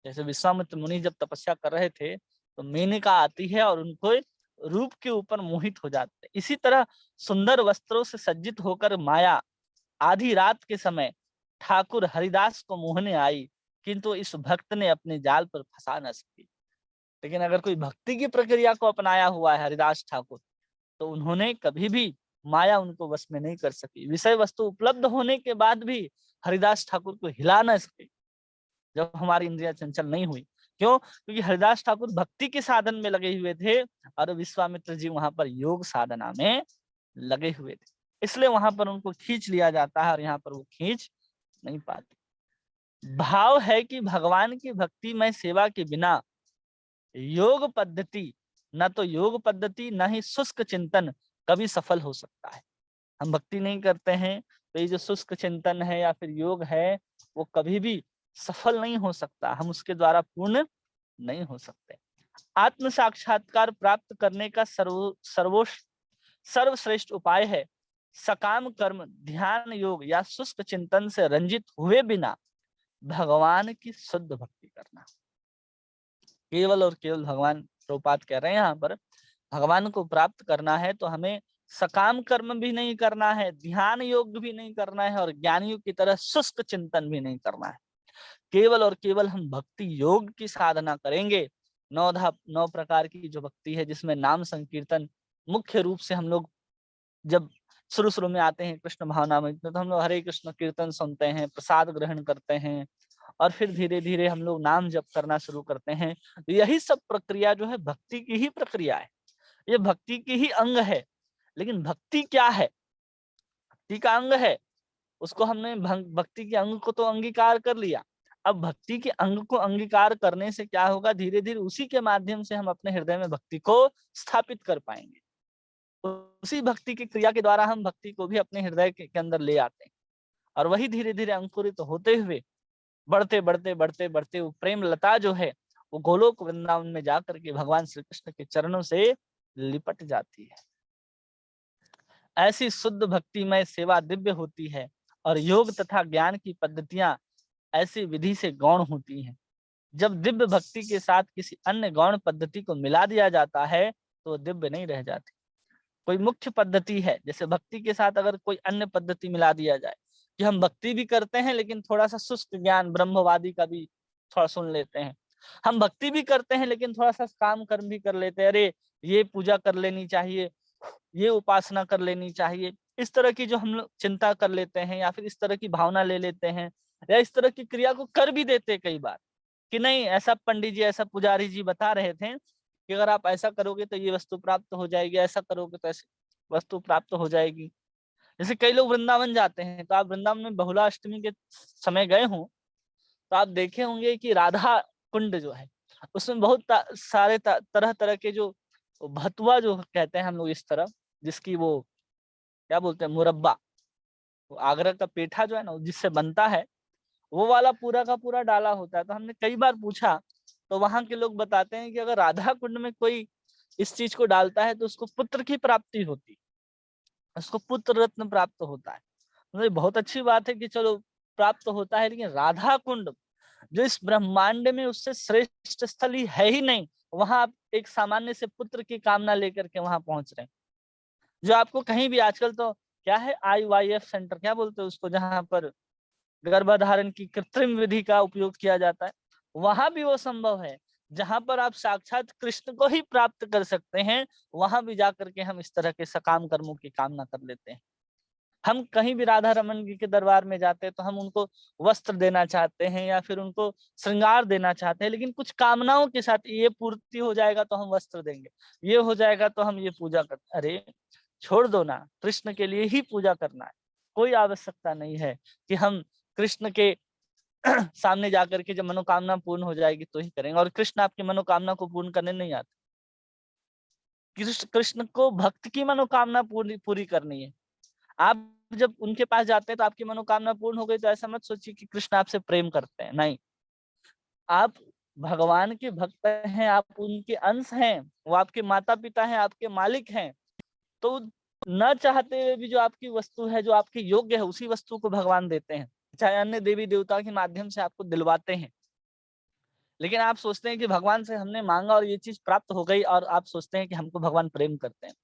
जैसे विश्वामित्र मुनि जब तपस्या कर रहे थे तो मेनका आती है और उनको रूप के ऊपर मोहित हो जाते हैं। इसी तरह सुंदर वस्त्रों से सज्जित होकर माया आधी रात के समय ठाकुर हरिदास को मोहने आई, किंतु इस भक्त ने अपने जाल पर फंसा न सकी। लेकिन अगर कोई भक्ति की प्रक्रिया को अपनाया हुआ है हरिदास ठाकुर, तो उन्होंने कभी भी माया उनको वश में नहीं कर सकी। विषय वस्तु उपलब्ध होने के बाद भी हरिदास ठाकुर को हिला न सके जब हमारी इंद्रियां चंचल नहीं हुई। क्यों? क्योंकि हरिदास ठाकुर भक्ति के साधन में लगे हुए थे और विश्वामित्र जी वहां पर योग साधना में लगे हुए थे, इसलिए वहां पर उनको खींच लिया जाता है और यहाँ पर वो खींच नहीं पाते। भाव है कि भगवान की भक्ति में सेवा के बिना योग पद्धति, न तो योग पद्धति न ही शुष्क चिंतन कभी सफल हो सकता है। हम भक्ति नहीं करते हैं तो ये जो शुष्क चिंतन है या फिर योग है वो कभी भी सफल नहीं हो सकता, हम उसके द्वारा पूर्ण नहीं हो सकते। आत्म साक्षात्कार प्राप्त करने का सर्वश्रेष्ठ उपाय है सकाम कर्म, ध्यान, योग या शुष्क चिंतन से रंजित हुए बिना भगवान की शुद्ध भक्ति करना। केवल और केवल भगवान, प्रभुपाद कह रहे हैं यहाँ पर, भगवान को प्राप्त करना है तो हमें सकाम कर्म भी नहीं करना है, ध्यान योग भी नहीं करना है, और ज्ञानियों की तरह शुष्क चिंतन भी नहीं करना है। केवल और केवल हम भक्ति योग की साधना करेंगे। 9 प्रकार की जो भक्ति है जिसमें नाम संकीर्तन मुख्य रूप से, हम लोग जब शुरू में आते हैं कृष्ण भावना में तो हम लोग हरे कृष्ण कीर्तन सुनते हैं, प्रसाद ग्रहण करते हैं और फिर धीरे धीरे हम लोग नाम जप करना शुरू करते हैं। यही सब प्रक्रिया जो है भक्ति की ही प्रक्रिया है, ये भक्ति की ही अंग है। लेकिन भक्ति क्या है? भक्ति का अंग है, उसको हमने भक्ति के अंग को तो अंगीकार कर लिया। अब भक्ति के अंग को अंगीकार करने से क्या होगा, धीरे धीरे उसी के माध्यम से हम अपने हृदय में भक्ति को स्थापित कर पाएंगे। उसी भक्ति की क्रिया के द्वारा हम भक्ति को भी अपने हृदय के अंदर ले आते हैं और वही धीरे धीरे अंकुरित होते हुए बढ़ते बढ़ते बढ़ते बढ़ते वो प्रेम लता जो है वो गोलोक वृंदावन में जाकर के भगवान श्री कृष्ण के चरणों से लिपट जाती है। ऐसी शुद्ध भक्तिमय सेवा दिव्य होती है और योग तथा ज्ञान की पद्धतियां ऐसी विधि से गौण होती हैं। जब दिव्य भक्ति के साथ किसी अन्य गौण पद्धति को मिला दिया जाता है तो दिव्य नहीं रह जाती। कोई मुख्य पद्धति है, जैसे भक्ति के साथ अगर कोई अन्य पद्धति मिला दिया जाए कि हम भक्ति भी करते हैं लेकिन थोड़ा सा शुष्क ज्ञान ब्रह्मवादी का भी थोड़ा सुन लेते हैं, हम भक्ति भी करते हैं लेकिन थोड़ा सा काम कर्म भी कर लेते हैं, अरे ये पूजा कर लेनी चाहिए, ये उपासना कर लेनी चाहिए, इस तरह की जो हम लोग चिंता कर लेते हैं या फिर इस तरह की भावना ले लेते हैं या इस तरह की क्रिया को कर भी देते हैं कई बार कि नहीं, ऐसा पंडित जी, ऐसा पुजारी जी बता रहे थे कि अगर आप ऐसा करोगे तो ये वस्तु प्राप्त हो जाएगी, ऐसा करोगे तो ऐसी वस्तु प्राप्त हो जाएगी। जैसे कई लोग वृंदावन जाते हैं, तो आप वृंदावन में बहुला अष्टमी के समय गए हों तो आप देखे होंगे कि राधा कुंड जो है उसमें बहुत सारे तरह तरह के जो भतुआ जो कहते हैं हम लोग इस तरह, जिसकी वो क्या बोलते हैं, मुरब्बा, वो आगरा का पेठा जो है ना जिससे बनता है, वो वाला पूरा का पूरा डाला होता है। तो हमने कई बार पूछा तो वहां के लोग बताते हैं कि अगर राधा कुंड में कोई इस चीज को डालता है तो उसको पुत्र की प्राप्ति होती, उसको पुत्र रत्न प्राप्त होता है। मतलब बहुत अच्छी बात है कि चलो प्राप्त होता है, लेकिन राधा कुंड जो इस ब्रह्मांड में उससे श्रेष्ठ स्थल ही है ही नहीं, वहां आप एक सामान्य से पुत्र की कामना लेकर के वहां पहुंच रहे हैं। जो आपको कहीं भी आजकल तो क्या है, IVF सेंटर क्या बोलते हैं उसको, जहां पर गर्भधारण की कृत्रिम विधि का उपयोग किया जाता है, वहां भी वो संभव है। जहां पर आप साक्षात कृष्ण को ही प्राप्त कर सकते हैं, वहां भी जाकर के हम इस तरह के सकाम कर्मों की कामना कर लेते हैं। हम कहीं भी राधा रमन जी के दरबार में जाते हैं तो हम उनको वस्त्र देना चाहते हैं या फिर उनको श्रृंगार देना चाहते हैं, लेकिन कुछ कामनाओं के साथ, ये पूर्ति हो जाएगा तो हम वस्त्र देंगे, ये हो जाएगा तो हम ये पूजा कर, अरे छोड़ दो ना, कृष्ण के लिए ही पूजा करना है। कोई आवश्यकता नहीं है कि हम कृष्ण के सामने जाकर के जब मनोकामना पूर्ण हो जाएगी तो ही करेंगे, और कृष्ण आपकी मनोकामना को पूर्ण करने नहीं आते। कृष्ण कृष्ण को भक्त की मनोकामना पूरी पूरी करनी है। आप जब उनके पास जाते हैं तो आपकी मनोकामना पूर्ण हो गई तो ऐसा मत सोचिए कि कृष्ण आपसे प्रेम करते हैं, नहीं। आप भगवान के भक्त हैं, आप उनके अंश हैं, वो आपके माता पिता हैं, आपके मालिक हैं। तो न चाहते हुए भी जो आपकी वस्तु है, जो आपके योग्य है, उसी वस्तु को भगवान देते हैं, चाहे अन्य देवी देवता के माध्यम से आपको दिलवाते हैं। लेकिन आप सोचते हैं कि भगवान से हमने मांगा और ये चीज प्राप्त हो गई, और आप सोचते हैं कि हमको भगवान प्रेम करते हैं,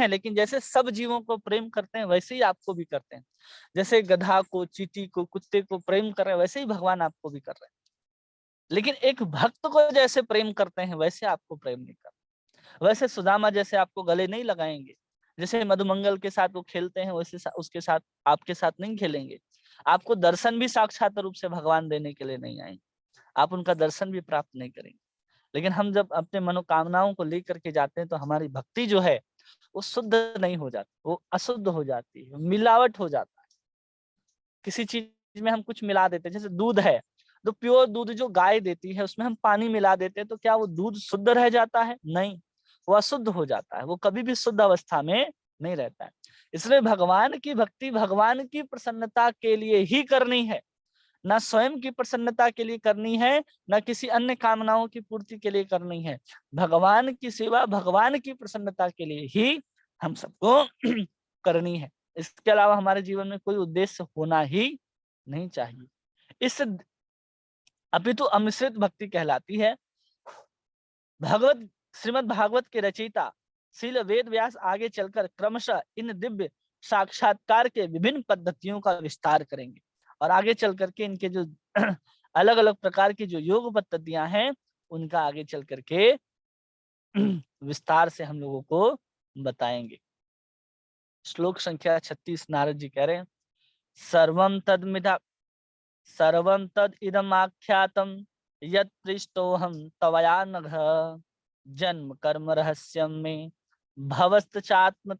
लेकिन जैसे सब जीवों को प्रेम करते हैं वैसे ही आपको भी करते हैं। जैसे गधा को, चींटी को, कुत्ते को प्रेम कर रहे हैं, वैसे ही भगवान आपको भी कर रहे हैं। लेकिन एक भक्त को जैसे प्रेम करते हैं वैसे आपको प्रेम नहीं करते। वैसे सुदामा जैसे आपको गले नहीं लगाएंगे, जैसे मधुमंगल के साथ वो खेलते हैं वैसे उसके साथ आपके साथ नहीं खेलेंगे। आपको दर्शन भी साक्षात रूप से भगवान देने के लिए नहीं आएंगे, आप उनका दर्शन भी प्राप्त नहीं करेंगे। लेकिन हम जब अपने मनोकामनाओं को लेकर के जाते हैं तो हमारी भक्ति जो है वो शुद्ध नहीं हो जाती, वो अशुद्ध हो जाती है, मिलावट हो जाता है। किसी चीज में हम कुछ मिला देते हैं, जैसे दूध है, तो प्योर दूध जो गाय देती है उसमें हम पानी मिला देते हैं, तो क्या वो दूध शुद्ध रह जाता है? नहीं, वो अशुद्ध हो जाता है, वो कभी भी शुद्ध अवस्था में नहीं रहता है। इसलिए भगवान की भक्ति भगवान की प्रसन्नता के लिए ही करनी है, ना स्वयं की प्रसन्नता के लिए करनी है, ना किसी अन्य कामनाओं की पूर्ति के लिए करनी है। भगवान की सेवा भगवान की प्रसन्नता के लिए ही हम सबको करनी है। इसके अलावा हमारे जीवन में कोई उद्देश्य होना ही नहीं चाहिए। इस अपितु अमिश्रित भक्ति कहलाती है। भगवत श्रीमद् भागवत के रचयिता श्रील वेद व्यास आगे चलकर क्रमशः इन दिव्य साक्षात्कार के विभिन्न पद्धतियों का विस्तार करेंगे, और आगे चल करके इनके जो अलग अलग प्रकार की जो योग पद्धतियां हैं उनका आगे चल करके विस्तार से हम लोगों को बताएंगे। श्लोक संख्या 36 नारद जी कह रहे हैं, सर्वम तदमिदा सर्वं तद इदम आख्यातम यत् पृष्टोहम तवया नघ जन्म कर्म रहस्यम में भवस्तचात्मतोषणम।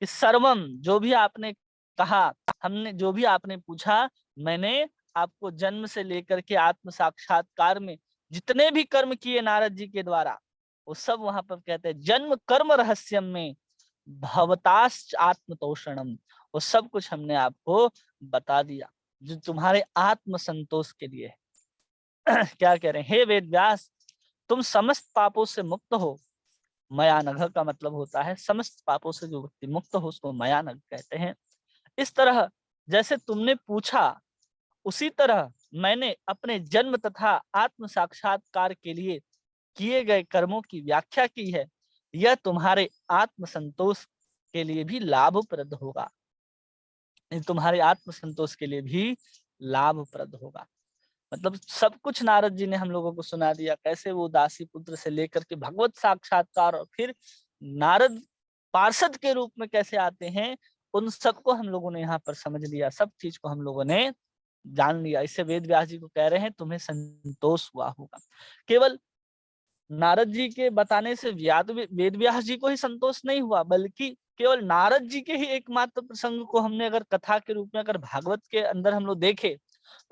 कि सर्वम, जो भी आपने कहा, हमने जो भी आपने पूछा, मैंने आपको जन्म से लेकर के आत्म साक्षात्कार में जितने भी कर्म किए नारद जी के द्वारा, वो सब वहां पर कहते हैं जन्म कर्म रहस्यम में भवताश्च आत्मतोषणम, वो सब कुछ हमने आपको बता दिया जो तुम्हारे आत्म संतोष के लिए है। क्या कह रहे हैं, हे वेद व्यास, तुम समस्त पापों से मुक्त हो। मयानघ का मतलब होता है समस्त पापों से जो व्यक्ति मुक्त हो उसको मयानघ कहते हैं। इस तरह जैसे तुमने पूछा, उसी तरह मैंने अपने जन्म तथा आत्म साक्षात्कार के लिए किए गए कर्मों की व्याख्या की है। यह तुम्हारे आत्म संतोष के लिए भी लाभप्रद होगा, तुम्हारे आत्म संतोष के लिए भी लाभप्रद होगा। मतलब सब कुछ नारद जी ने हम लोगों को सुना दिया, कैसे वो दासी पुत्र से लेकर के भगवत साक्षात्कार, और फिर नारद पार्षद के रूप में कैसे आते हैं, उन सबको हम लोगों ने यहाँ पर समझ लिया, सब चीज को हम लोगों ने जान लिया। इससे वेद व्यास जी को कह रहे हैं तुम्हें संतोष हुआ होगा। केवल नारद जी के बताने से वेद व्यास जी को ही संतोष नहीं हुआ, बल्कि केवल नारद जी के ही एकमात्र प्रसंग को हमने अगर कथा के रूप में अगर भागवत के अंदर हम लोग देखे,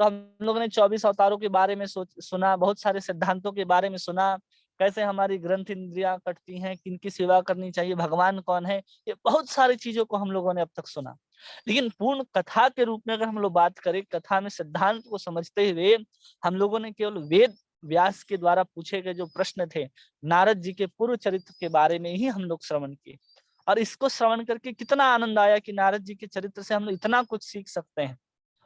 तो हम लोगों ने 24 अवतारों के बारे में सुना, बहुत सारे सिद्धांतों के बारे में सुना, कैसे हमारी ग्रंथ इंद्रियां कटती हैं, किनकी सेवा करनी चाहिए, भगवान कौन है, ये बहुत सारी चीजों को हम लोगों ने अब तक सुना। लेकिन पूर्ण कथा के रूप में अगर हम लोग बात करें, कथा में सिद्धांत को समझते हुए हम लोगों ने केवल वेद व्यास के द्वारा पूछे गए जो प्रश्न थे, नारद जी के पूर्व चरित्र के बारे में ही हम लोग श्रवण किए। और इसको श्रवण करके कितना आनंद आया कि नारद जी के चरित्र से हम लोग इतना कुछ सीख सकते हैं।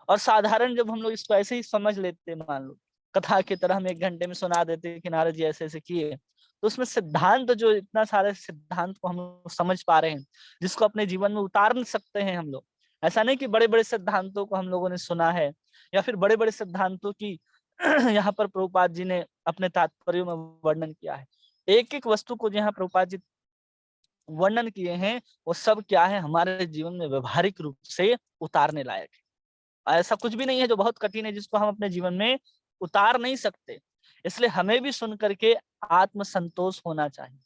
और साधारण जब हम लोग इसको ऐसे ही समझ लेते, मान लो कथा की तरह हम 1 घंटे में सुना देते कि नारद जी ऐसे ऐसे किए, तो उसमें सिद्धांत, जो इतना सारे सिद्धांत को हम समझ पा रहे हैं, जिसको अपने जीवन में उतार सकते हैं हम लोग। ऐसा नहीं कि बड़े बड़े सिद्धांतों को हम लोगों ने सुना है, या फिर बड़े बड़े सिद्धांतों की यहाँ पर प्रभुपाद जी ने अपने तात्पर्यों में वर्णन किया है। एक एक वस्तु को जहाँ प्रभुपाद जी वर्णन किए हैं, वो सब क्या है, हमारे जीवन में व्यवहारिक रूप से उतारने लायक है। ऐसा कुछ भी नहीं है जो बहुत कठिन है, जिसको हम अपने जीवन में उतार नहीं सकते। इसलिए हमें भी सुन करके आत्म संतोष होना चाहिए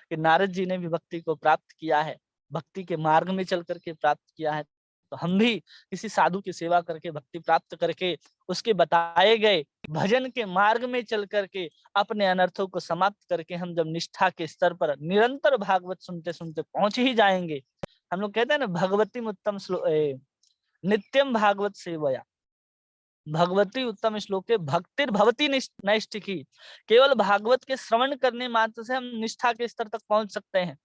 कि नारद जी ने भी भक्ति को प्राप्त किया है, भक्ति के मार्ग में चल करके प्राप्त किया है, तो हम भी किसी साधु की सेवा करके, भक्ति प्राप्त करके, उसके बताए गए भजन के मार्ग में चल करके अपने अनर्थों को समाप्त करके, हम जब निष्ठा के स्तर पर निरंतर भागवत सुनते सुनते पहुंच ही जाएंगे। हम लोग कहते हैं ना, भगवती उत्तम नित्यम भागवत सेवया, भगवती उत्तम श्लोके भक्तिर भवती नैष्ठिकी। केवल भागवत के श्रवण करने मात्र से हम निष्ठा के स्तर तक पहुंच सकते हैं।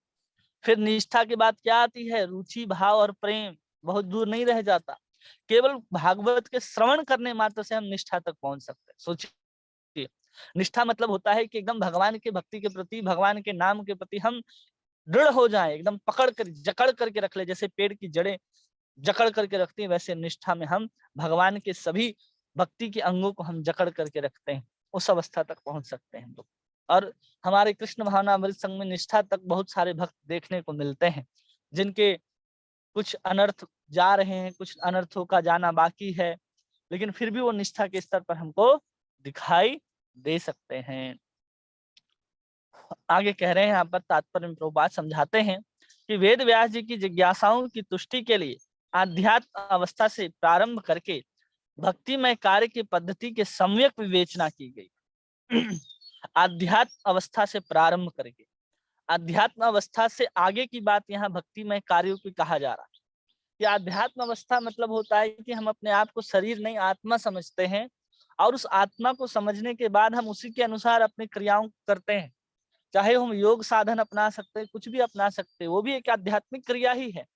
फिर निष्ठा के बाद क्या आती है, रुचि, भाव और प्रेम, बहुत दूर नहीं रह जाता। केवल भागवत के श्रवण करने मात्र से हम निष्ठा तक पहुंच सकते हैं। सोचिए, निष्ठा मतलब होता है कि एकदम भगवान के भक्ति के प्रति, भगवान के नाम के प्रति हम दृढ़ हो जाएं, एकदम पकड़ कर, जकड़ करके रख ले, जैसे पेड़ की जड़ें जकड़ करके रखती हैं, वैसे निष्ठा में हम भगवान के सभी भक्ति के अंगों को हम जकड़ करके रखते हैं। उस अवस्था तक पहुंच सकते हैं हम लोग। और हमारे कृष्ण भावनामृत संघ में निष्ठा तक बहुत सारे भक्त देखने को मिलते हैं, जिनके कुछ अनर्थ जा रहे हैं, कुछ अनर्थों का जाना बाकी है, लेकिन फिर भी वो निष्ठा के स्तर पर हमको दिखाई दे सकते हैं। आगे कह रहे हैं यहाँ पर तात्पर्य में प्रभुपाद समझाते हैं कि वेद व्यास जी की जिज्ञासाओं की तुष्टि के लिए आध्यात्म अवस्था से प्रारंभ करके भक्तिमय कार्य की पद्धति के सम्यक विवेचना की गई। आध्यात्म अवस्था से प्रारंभ करके, अध्यात्म अवस्था से आगे की बात यहाँ भक्तिमय कार्यों की कहा जा रहा है। कि आध्यात्म अवस्था मतलब होता है कि हम अपने आप को शरीर नहीं आत्मा समझते हैं, और उस आत्मा को समझने के बाद हम उसी के अनुसार अपनी क्रियाओं करते हैं। चाहे हम योग साधन अपना सकते हैं, कुछ भी अपना सकते हैं, वो भी एक आध्यात्मिक क्रिया ही है।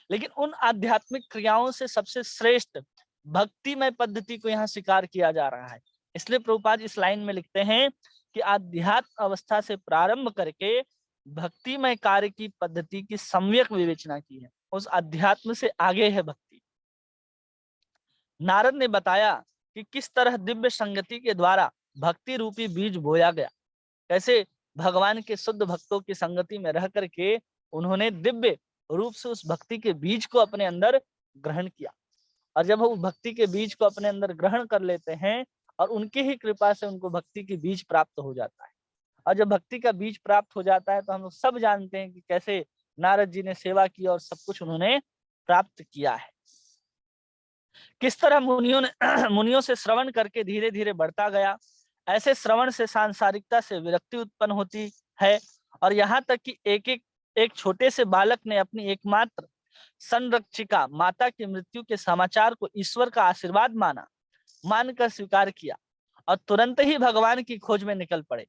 लेकिन उन आध्यात्मिक क्रियाओं से सबसे श्रेष्ठ भक्तिमय पद्धति को यहाँ स्वीकार किया जा रहा है। इसलिए प्रभुपाद इस लाइन में लिखते हैं कि आध्यात्म अवस्था से प्रारंभ करके भक्तिमय कार्य की पद्धति की सम्यक विवेचना की है। उस अध्यात्म से आगे है भक्ति। नारद ने बताया कि किस तरह दिव्य संगति के द्वारा भक्ति रूपी बीज बोया गया। कैसे भगवान के शुद्ध भक्तों की संगति में रह करके उन्होंने दिव्य रूप से उस भक्ति के बीज को अपने अंदर ग्रहण किया। और जब वो भक्ति के बीज को अपने अंदर ग्रहण कर लेते हैं, और उनकी ही कृपा से उनको भक्ति की बीज प्राप्त हो जाता है। और जब भक्ति का बीज प्राप्त हो जाता है, तो हम लोग सब जानते हैं कि कैसे नारद जी ने सेवा की और सब कुछ उन्होंने प्राप्त किया है। किस तरह मुनियों से श्रवण करके धीरे धीरे बढ़ता गया। ऐसे श्रवण से सांसारिकता से विरक्ति उत्पन्न होती है, और यहाँ तक कि एक छोटे से बालक ने अपनी एकमात्र संरक्षिका माता की मृत्यु के समाचार को ईश्वर का आशीर्वाद मानकर स्वीकार किया, और तुरंत ही भगवान की खोज में निकल पड़े।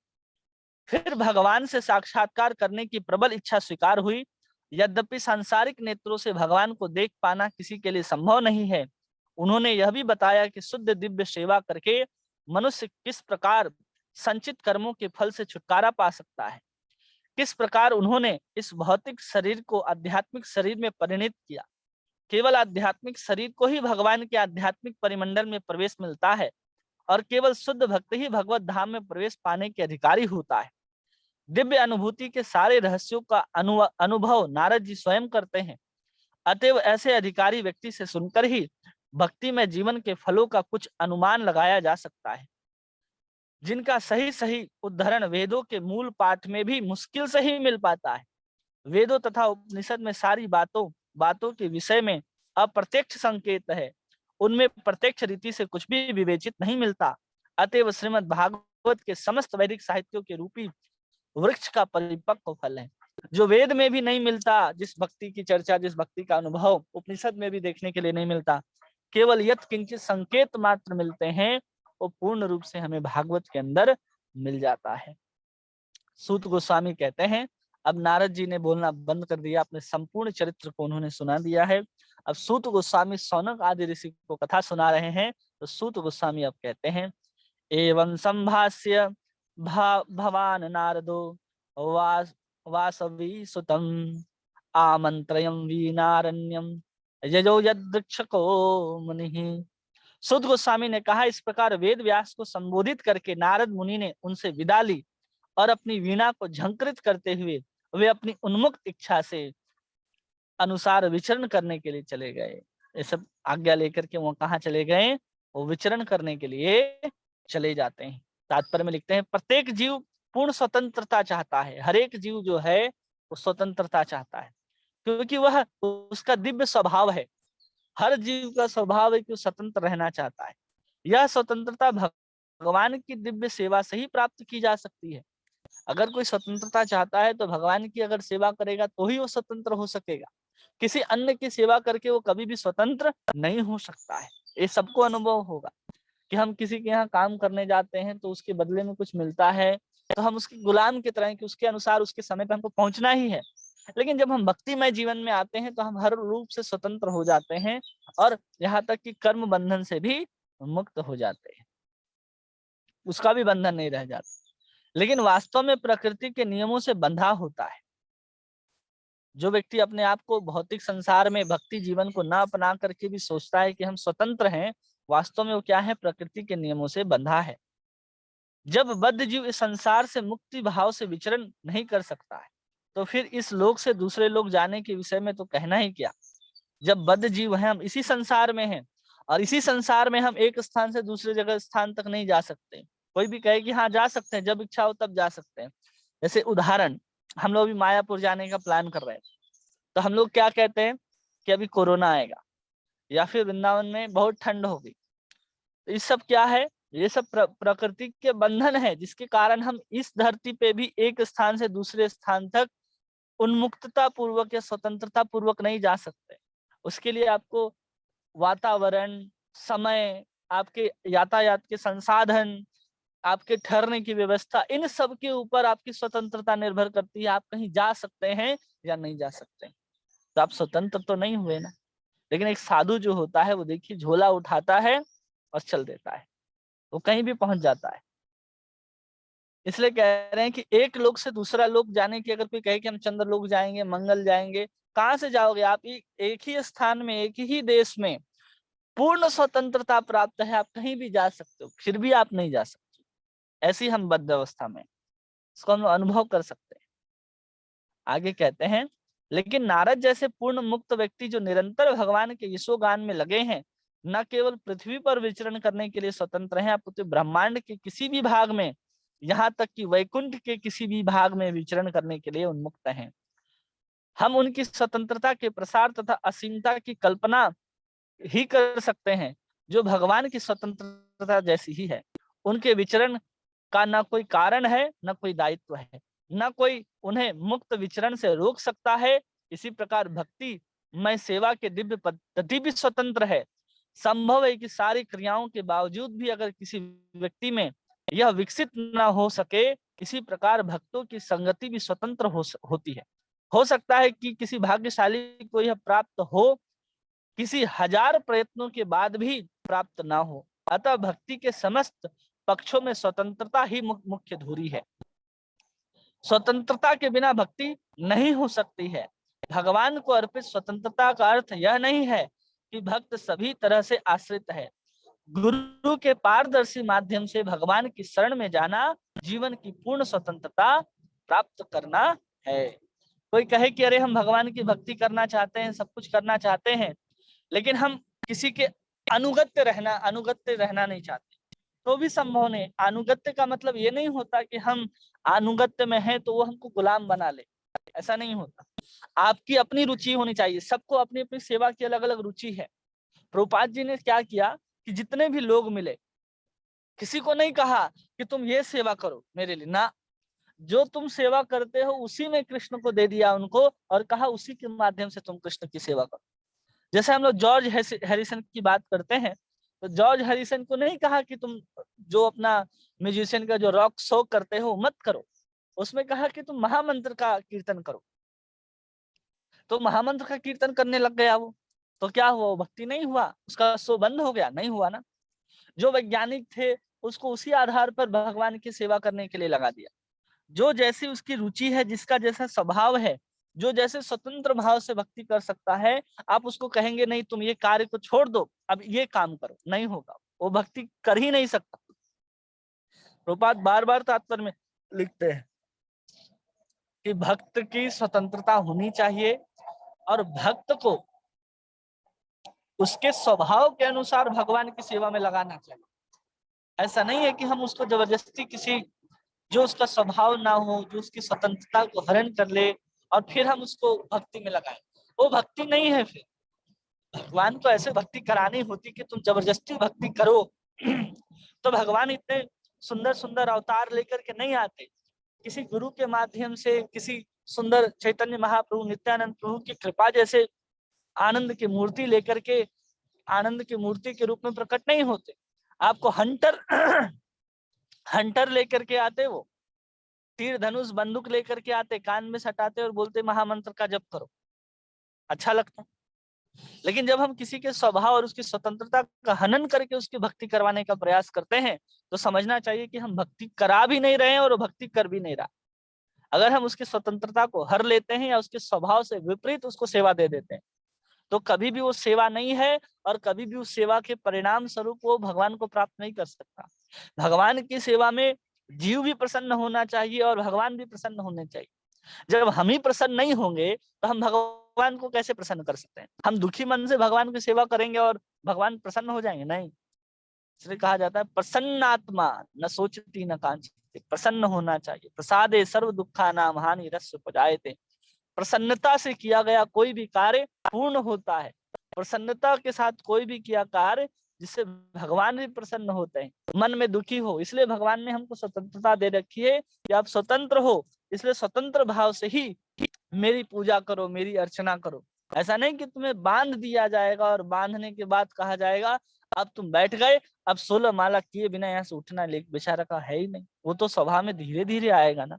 फिर भगवान से साक्षात्कार करने की प्रबल इच्छा स्वीकार हुई। यद्यपि सांसारिक नेत्रों से भगवान को देख पाना किसी के लिए संभव नहीं है, उन्होंने यह भी बताया कि शुद्ध दिव्य सेवा करके मनुष्य किस प्रकार संचित कर्मों के फल से छुटकारा पा सकता है। किस प्रकार उन्होंने इस भौतिक शरीर को आध्यात्मिक शरीर में परिणत किया। केवल आध्यात्मिक शरीर को ही भगवान के आध्यात्मिक परिमंडल में प्रवेश मिलता है, और केवल शुद्ध भक्त ही भगवत धाम में प्रवेश पाने के अधिकारी होता है। दिव्य अनुभूति के सारे रहस्यों का अनुभव नारद जी स्वयं करते हैं। अतएव ऐसे अधिकारी व्यक्ति से सुनकर ही भक्ति में जीवन के फलों का कुछ अनुमान लगाया जा सकता है, जिनका सही सही उद्धरण वेदों के मूल पाठ में भी मुश्किल से ही मिल पाता है। वेदों तथा उपनिषद में सारी बातों बातों के विषय में अप्रत्यक्ष संकेत है, उनमें प्रत्यक्ष रीति से कुछ भी विवेचित नहीं मिलता। अतएव श्रीमद् भागवत के समस्त वैदिक साहित्यों के रूपी वृक्ष का परिपक्व फल है, जो वेद में भी नहीं मिलता, जिस भक्ति की चर्चा, जिस भक्ति का अनुभव उपनिषद में भी देखने के लिए नहीं मिलता, केवल यत् किंचित संकेत मात्र मिलते हैं, वो पूर्ण रूप से हमें भागवत के अंदर मिल जाता है। सूत गोस्वामी कहते हैं, अब नारद जी ने बोलना बंद कर दिया, अपने संपूर्ण चरित्र को उन्होंने सुना दिया है। अब सूत गोस्वामी सौनक आदि ऋषि को कथा सुना रहे हैं। तो सूत गोस्वामी अब कहते हैं, एवं संभाष्य भवान नारदो वासवी सुतम आमंत्रयं वीनारण्यम यजो यदृक्षको मुनिः। सूत गोस्वामी ने कहा, इस प्रकार वेद व्यास को संबोधित करके नारद मुनि ने उनसे विदा ली और अपनी वीणा को झंकृत करते हुए वे अपनी उन्मुक्त इच्छा से अनुसार विचरण करने के लिए चले गए। ये सब आज्ञा लेकर के वो कहाँ चले गए? वो विचरण करने के लिए चले जाते हैं। तात्पर्य में लिखते हैं, प्रत्येक जीव पूर्ण स्वतंत्रता चाहता है। हर एक जीव जो है वो स्वतंत्रता चाहता है, क्योंकि वह उसका दिव्य स्वभाव है। हर जीव का स्वभाव है कि वो स्वतंत्र रहना चाहता है। यह स्वतंत्रता भगवान की दिव्य सेवा से ही प्राप्त की जा सकती है। अगर कोई स्वतंत्रता चाहता है तो भगवान की अगर सेवा करेगा तो ही वो स्वतंत्र हो सकेगा। किसी अन्य की सेवा करके वो कभी भी स्वतंत्र नहीं हो सकता है। ये सबको अनुभव होगा कि हम किसी के यहाँ काम करने जाते हैं तो उसके बदले में कुछ मिलता है, तो हम उसके गुलाम की तरह कि उसके अनुसार उसके समय पर हमको पहुंचना ही है। लेकिन जब हम भक्तिमय जीवन में आते हैं तो हम हर रूप से स्वतंत्र हो जाते हैं और यहाँ तक कि कर्म बंधन से भी मुक्त हो जाते हैं, उसका भी बंधन नहीं रह जाता। लेकिन वास्तव में प्रकृति के नियमों से बंधा होता है। जो व्यक्ति अपने आप को भौतिक संसार में भक्ति जीवन को न अपना करके भी सोचता है कि हम स्वतंत्र हैं, वास्तव में वो क्या है? प्रकृति के नियमों से बंधा है। जब बद्ध जीव इस संसार से मुक्ति भाव से विचरण नहीं कर सकता है, तो फिर इस लोक से दूसरे लोक जाने के विषय में तो कहना ही क्या। जब बद्ध जीव हैं, हम इसी संसार में हैं और इसी संसार में हम एक स्थान से दूसरे जगह स्थान तक नहीं जा सकते। कोई भी कहे कि हाँ जा सकते हैं, जब इच्छा हो तब जा सकते हैं। जैसे उदाहरण, हम लोग अभी मायापुर जाने का प्लान कर रहे हैं, तो हम लोग क्या कहते हैं कि अभी कोरोना आएगा या फिर वृंदावन में बहुत ठंड होगी। तो ये सब क्या है? ये सब प्रकृति के बंधन है, जिसके कारण हम इस धरती पे भी एक स्थान से दूसरे स्थान तक उन्मुक्तता पूर्वक या स्वतंत्रता पूर्वक नहीं जा सकते। उसके लिए आपको वातावरण, समय, आपके यातायात के संसाधन, आपके ठहरने की व्यवस्था, इन सब के ऊपर आपकी स्वतंत्रता निर्भर करती है। आप कहीं जा सकते हैं या नहीं जा सकते। तो आप स्वतंत्र तो नहीं हुए ना। लेकिन एक साधु जो होता है वो देखिए झोला उठाता है और चल देता है, वो कहीं भी पहुंच जाता है। इसलिए कह रहे हैं कि एक लोक से दूसरा लोक जाने की अगर कोई कहे कि हम चंद्र लोक जाएंगे, मंगल जाएंगे, कहाँ से जाओगे आप? एक ही स्थान में, एक ही देश में पूर्ण स्वतंत्रता प्राप्त है, आप कहीं भी जा सकते हो, फिर भी आप नहीं जा सकते। ऐसी हम बद्ध अवस्था में, इसको हम अनुभव कर सकते हैं। आगे कहते हैं, लेकिन नारद जैसे पूर्ण मुक्त व्यक्ति जो निरंतर भगवान के यशोगान में लगे हैं, न केवल पृथ्वी पर विचरण करने के लिए स्वतंत्र हैं, अपितु ब्रह्मांड के किसी भी भाग में, यहाँ तक कि वैकुंठ के किसी भी भाग में विचरण करने के लिए उन्मुक्त हैं। हम उनकी स्वतंत्रता के प्रसार तथा असीमता की कल्पना ही कर सकते हैं, जो भगवान की स्वतंत्रता जैसी ही है। उनके विचरण का न कोई कारण है, न कोई दायित्व है, न कोई उन्हें मुक्त विचरण से रोक सकता है। इसी प्रकार भक्ति में सेवा के दिव्य पद्धति भी स्वतंत्र है। संभव है कि सारी क्रियाओं के बावजूद भी अगर किसी व्यक्ति में यह विकसित न हो सके, इसी प्रकार भक्तों की संगति भी स्वतंत्र होती है। हो सकता है कि किसी भाग्यशाली को यह प्राप्त हो, किसी हजार प्रयत्नों के बाद भी प्राप्त ना हो। अतः भक्ति के समस्त पक्षों में स्वतंत्रता ही मुख्य धुरी है। स्वतंत्रता के बिना भक्ति नहीं हो सकती है। भगवान को अर्पित स्वतंत्रता का अर्थ यह नहीं है कि भक्त सभी तरह से आश्रित है। गुरु के पारदर्शी माध्यम से भगवान की शरण में जाना जीवन की पूर्ण स्वतंत्रता प्राप्त करना है। कोई कहे कि अरे हम भगवान की भक्ति करना चाहते हैं, सब कुछ करना चाहते हैं, लेकिन हम किसी के अनुगत्य रहना नहीं चाहते, तो भी संभव नहीं। अनुगत्य का मतलब ये नहीं होता कि हम अनुगत्य में हैं तो वो हमको गुलाम बना ले, ऐसा नहीं होता। आपकी अपनी रुचि होनी चाहिए, सबको अपनी अपनी सेवा की अलग अलग रुचि है। प्रभुपाद जी ने क्या किया कि जितने भी लोग मिले, किसी को नहीं कहा कि तुम ये सेवा करो मेरे लिए ना, जो तुम सेवा करते हो उसी में कृष्ण को दे दिया उनको, और कहा उसी के माध्यम से तुम कृष्ण की सेवा करो। जैसे हम लोग जॉर्ज हैरिसन की बात करते हैं, तो जॉर्ज हैरिसन को नहीं कहा कि तुम जो अपना म्यूजिशियन का जो रॉक शो करते हो मत करो, उसमें कहा कि तुम महामंत्र का कीर्तन करो। तो महामंत्र का कीर्तन करने लग गया वो, तो क्या हुआ? वो भक्ति नहीं हुआ? उसका शो बंद हो गया? नहीं हुआ ना। जो वैज्ञानिक थे उसको उसी आधार पर भगवान की सेवा करने के लिए लगा दिया। जो जैसी उसकी रुचि है, जिसका जैसा स्वभाव है, जो जैसे स्वतंत्र भाव से भक्ति कर सकता है, आप उसको कहेंगे नहीं तुम ये कार्य को छोड़ दो, अब ये काम करो, नहीं होगा, वो भक्ति कर ही नहीं सकता। प्रभुपाद बार बार तात्पर्य में लिखते हैं कि भक्त की स्वतंत्रता होनी चाहिए और भक्त को उसके स्वभाव के अनुसार भगवान की सेवा में लगाना चाहिए। ऐसा नहीं है कि हम उसको जबरदस्ती किसी जो उसका स्वभाव ना हो, जो उसकी स्वतंत्रता को हरण कर ले और फिर हम उसको भक्ति में लगाएं, वो भक्ति नहीं है। फिर भगवान को ऐसे भक्ति करानी होती कि तुम जबरदस्ती भक्ति करो। तो भगवान इतने सुंदर सुंदर अवतार लेकर के नहीं आते, किसी गुरु के माध्यम से, किसी सुंदर चैतन्य महाप्रभु नित्यानंद प्रभु की कृपा जैसे आनंद की मूर्ति लेकर के आनंद की मूर्ति के रूप में प्रकट नहीं होते। आपको हंटर हंटर लेकर के आते, वो तीर धनुष बंदूक लेकर के आते, कान में सटाते और बोलते महामंत्र का जप करो, अच्छा लगता। लेकिन जब हम किसी के स्वभाव और उसकी स्वतंत्रता का हनन करके उसकी भक्ति करवाने का प्रयास करते हैं, तो समझना चाहिए कि हम भक्ति करा भी नहीं रहे हैं और भक्ति कर भी नहीं रहा। अगर हम उसकी स्वतंत्रता को हर लेते हैं या उसके स्वभाव से विपरीत उसको सेवा दे देते हैं, तो कभी भी वो सेवा नहीं है और कभी भी उस सेवा के परिणाम स्वरूप वो भगवान को प्राप्त नहीं कर सकता। भगवान की सेवा में जीव भी प्रसन्न होना चाहिए और भगवान भी प्रसन्न होने चाहिए। जब हम ही प्रसन्न नहीं होंगे तो हम भगवान को कैसे प्रसन्न कर सकते हैं? हम दुखी मन से भगवान की सेवा करेंगे और भगवान प्रसन्न हो जाएंगे? नहीं। इसलिए कहा जाता है प्रसन्न आत्मा न सोचती न कांचती, प्रसन्न होना चाहिए। प्रसादे सर्व दुखा नाम हानि रस उपजायते। प्रसन्नता से किया गया कोई भी कार्य पूर्ण होता है। प्रसन्नता के साथ कोई भी किया कार्य जिससे भगवान भी प्रसन्न होते हैं। मन में दुखी हो, इसलिए भगवान ने हमको स्वतंत्रता दे रखी है कि आप स्वतंत्र हो, इसलिए स्वतंत्र भाव से ही मेरी पूजा करो, मेरी अर्चना करो। ऐसा नहीं कि तुम्हें बांध दिया जाएगा और बांधने के बाद कहा जाएगा अब तुम बैठ गए, अब 16 माला किए बिना यहाँ से उठना ले बेचारा का है ही नहीं। वो तो स्वभाव में धीरे धीरे आएगा ना।